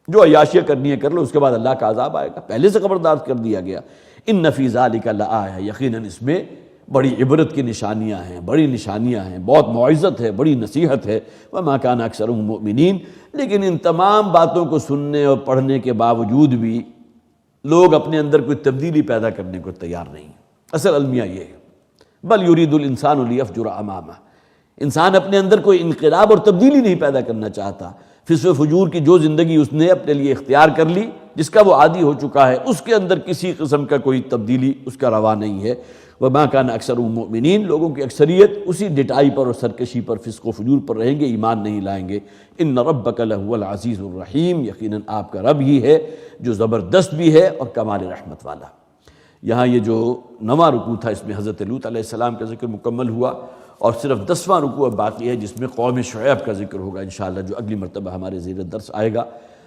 B: جو عیاشیاں کرنی ہے کر لو، اس کے بعد اللہ کا عذاب آئے گا. پہلے سے خبردار کر دیا گیا. ان فی ذلک لآیہ، یقیناً اس میں بڑی عبرت کی نشانیاں ہیں، بڑی نشانیاں ہیں، بہت موعظت ہے، بڑی نصیحت ہے. وما کان اکثرهم مؤمنین، لیکن ان تمام باتوں کو سننے اور پڑھنے کے باوجود بھی لوگ اپنے اندر کوئی تبدیلی پیدا کرنے کو تیار نہیں. اصل المیہ یہ ہے. بل یرید الانسان لیفجر امامہ، انسان اپنے اندر کوئی انقلاب اور تبدیلی نہیں پیدا کرنا چاہتا. فسق و فجور کی جو زندگی اس نے اپنے لیے اختیار کر لی، جس کا وہ عادی ہو چکا ہے، اس کے اندر کسی قسم کا کوئی تبدیلی اس کا روا نہیں ہے. وما کان اکثرهم مؤمنین، لوگوں کی اکثریت اسی ڈٹائی پر اور سرکشی پر، فسق و فجور پر رہیں گے، ایمان نہیں لائیں گے. ان ربک لہو العزیز الرحیم، یقیناً آپ کا رب ہی ہے جو زبردست بھی ہے اور کمال رحمت والا. یہاں یہ جو 9واں رکوع تھا اس میں حضرت لوط علیہ السلام کا ذکر مکمل ہوا، اور صرف 10واں رکوع اب باقی ہے جس میں قوم شعیب کا ذکر ہوگا انشاءاللہ، جو اگلی مرتبہ ہمارے زیر درس آئے گا۔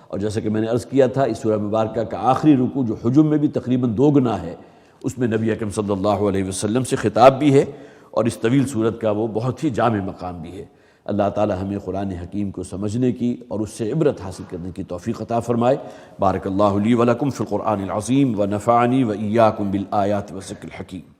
B: اور جیسا کہ میں نے عرض کیا تھا، اس سورہ مبارکہ کا آخری رکوع جو حجم میں بھی تقریباً 2 گنا ہے، اس میں نبی اکرم صلی اللہ علیہ وسلم سے خطاب بھی ہے، اور اس طویل صورت کا وہ بہت ہی جامع مقام بھی ہے۔ اللہ تعالی ہمیں قرآن حکیم کو سمجھنے کی اور اس سے عبرت حاصل کرنے کی توفیق عطا فرمائے۔ بارک اللہ لی ولکم فی القرآن العظیم ونفعنی وإیاکم بالآیات والذکر الحکیم۔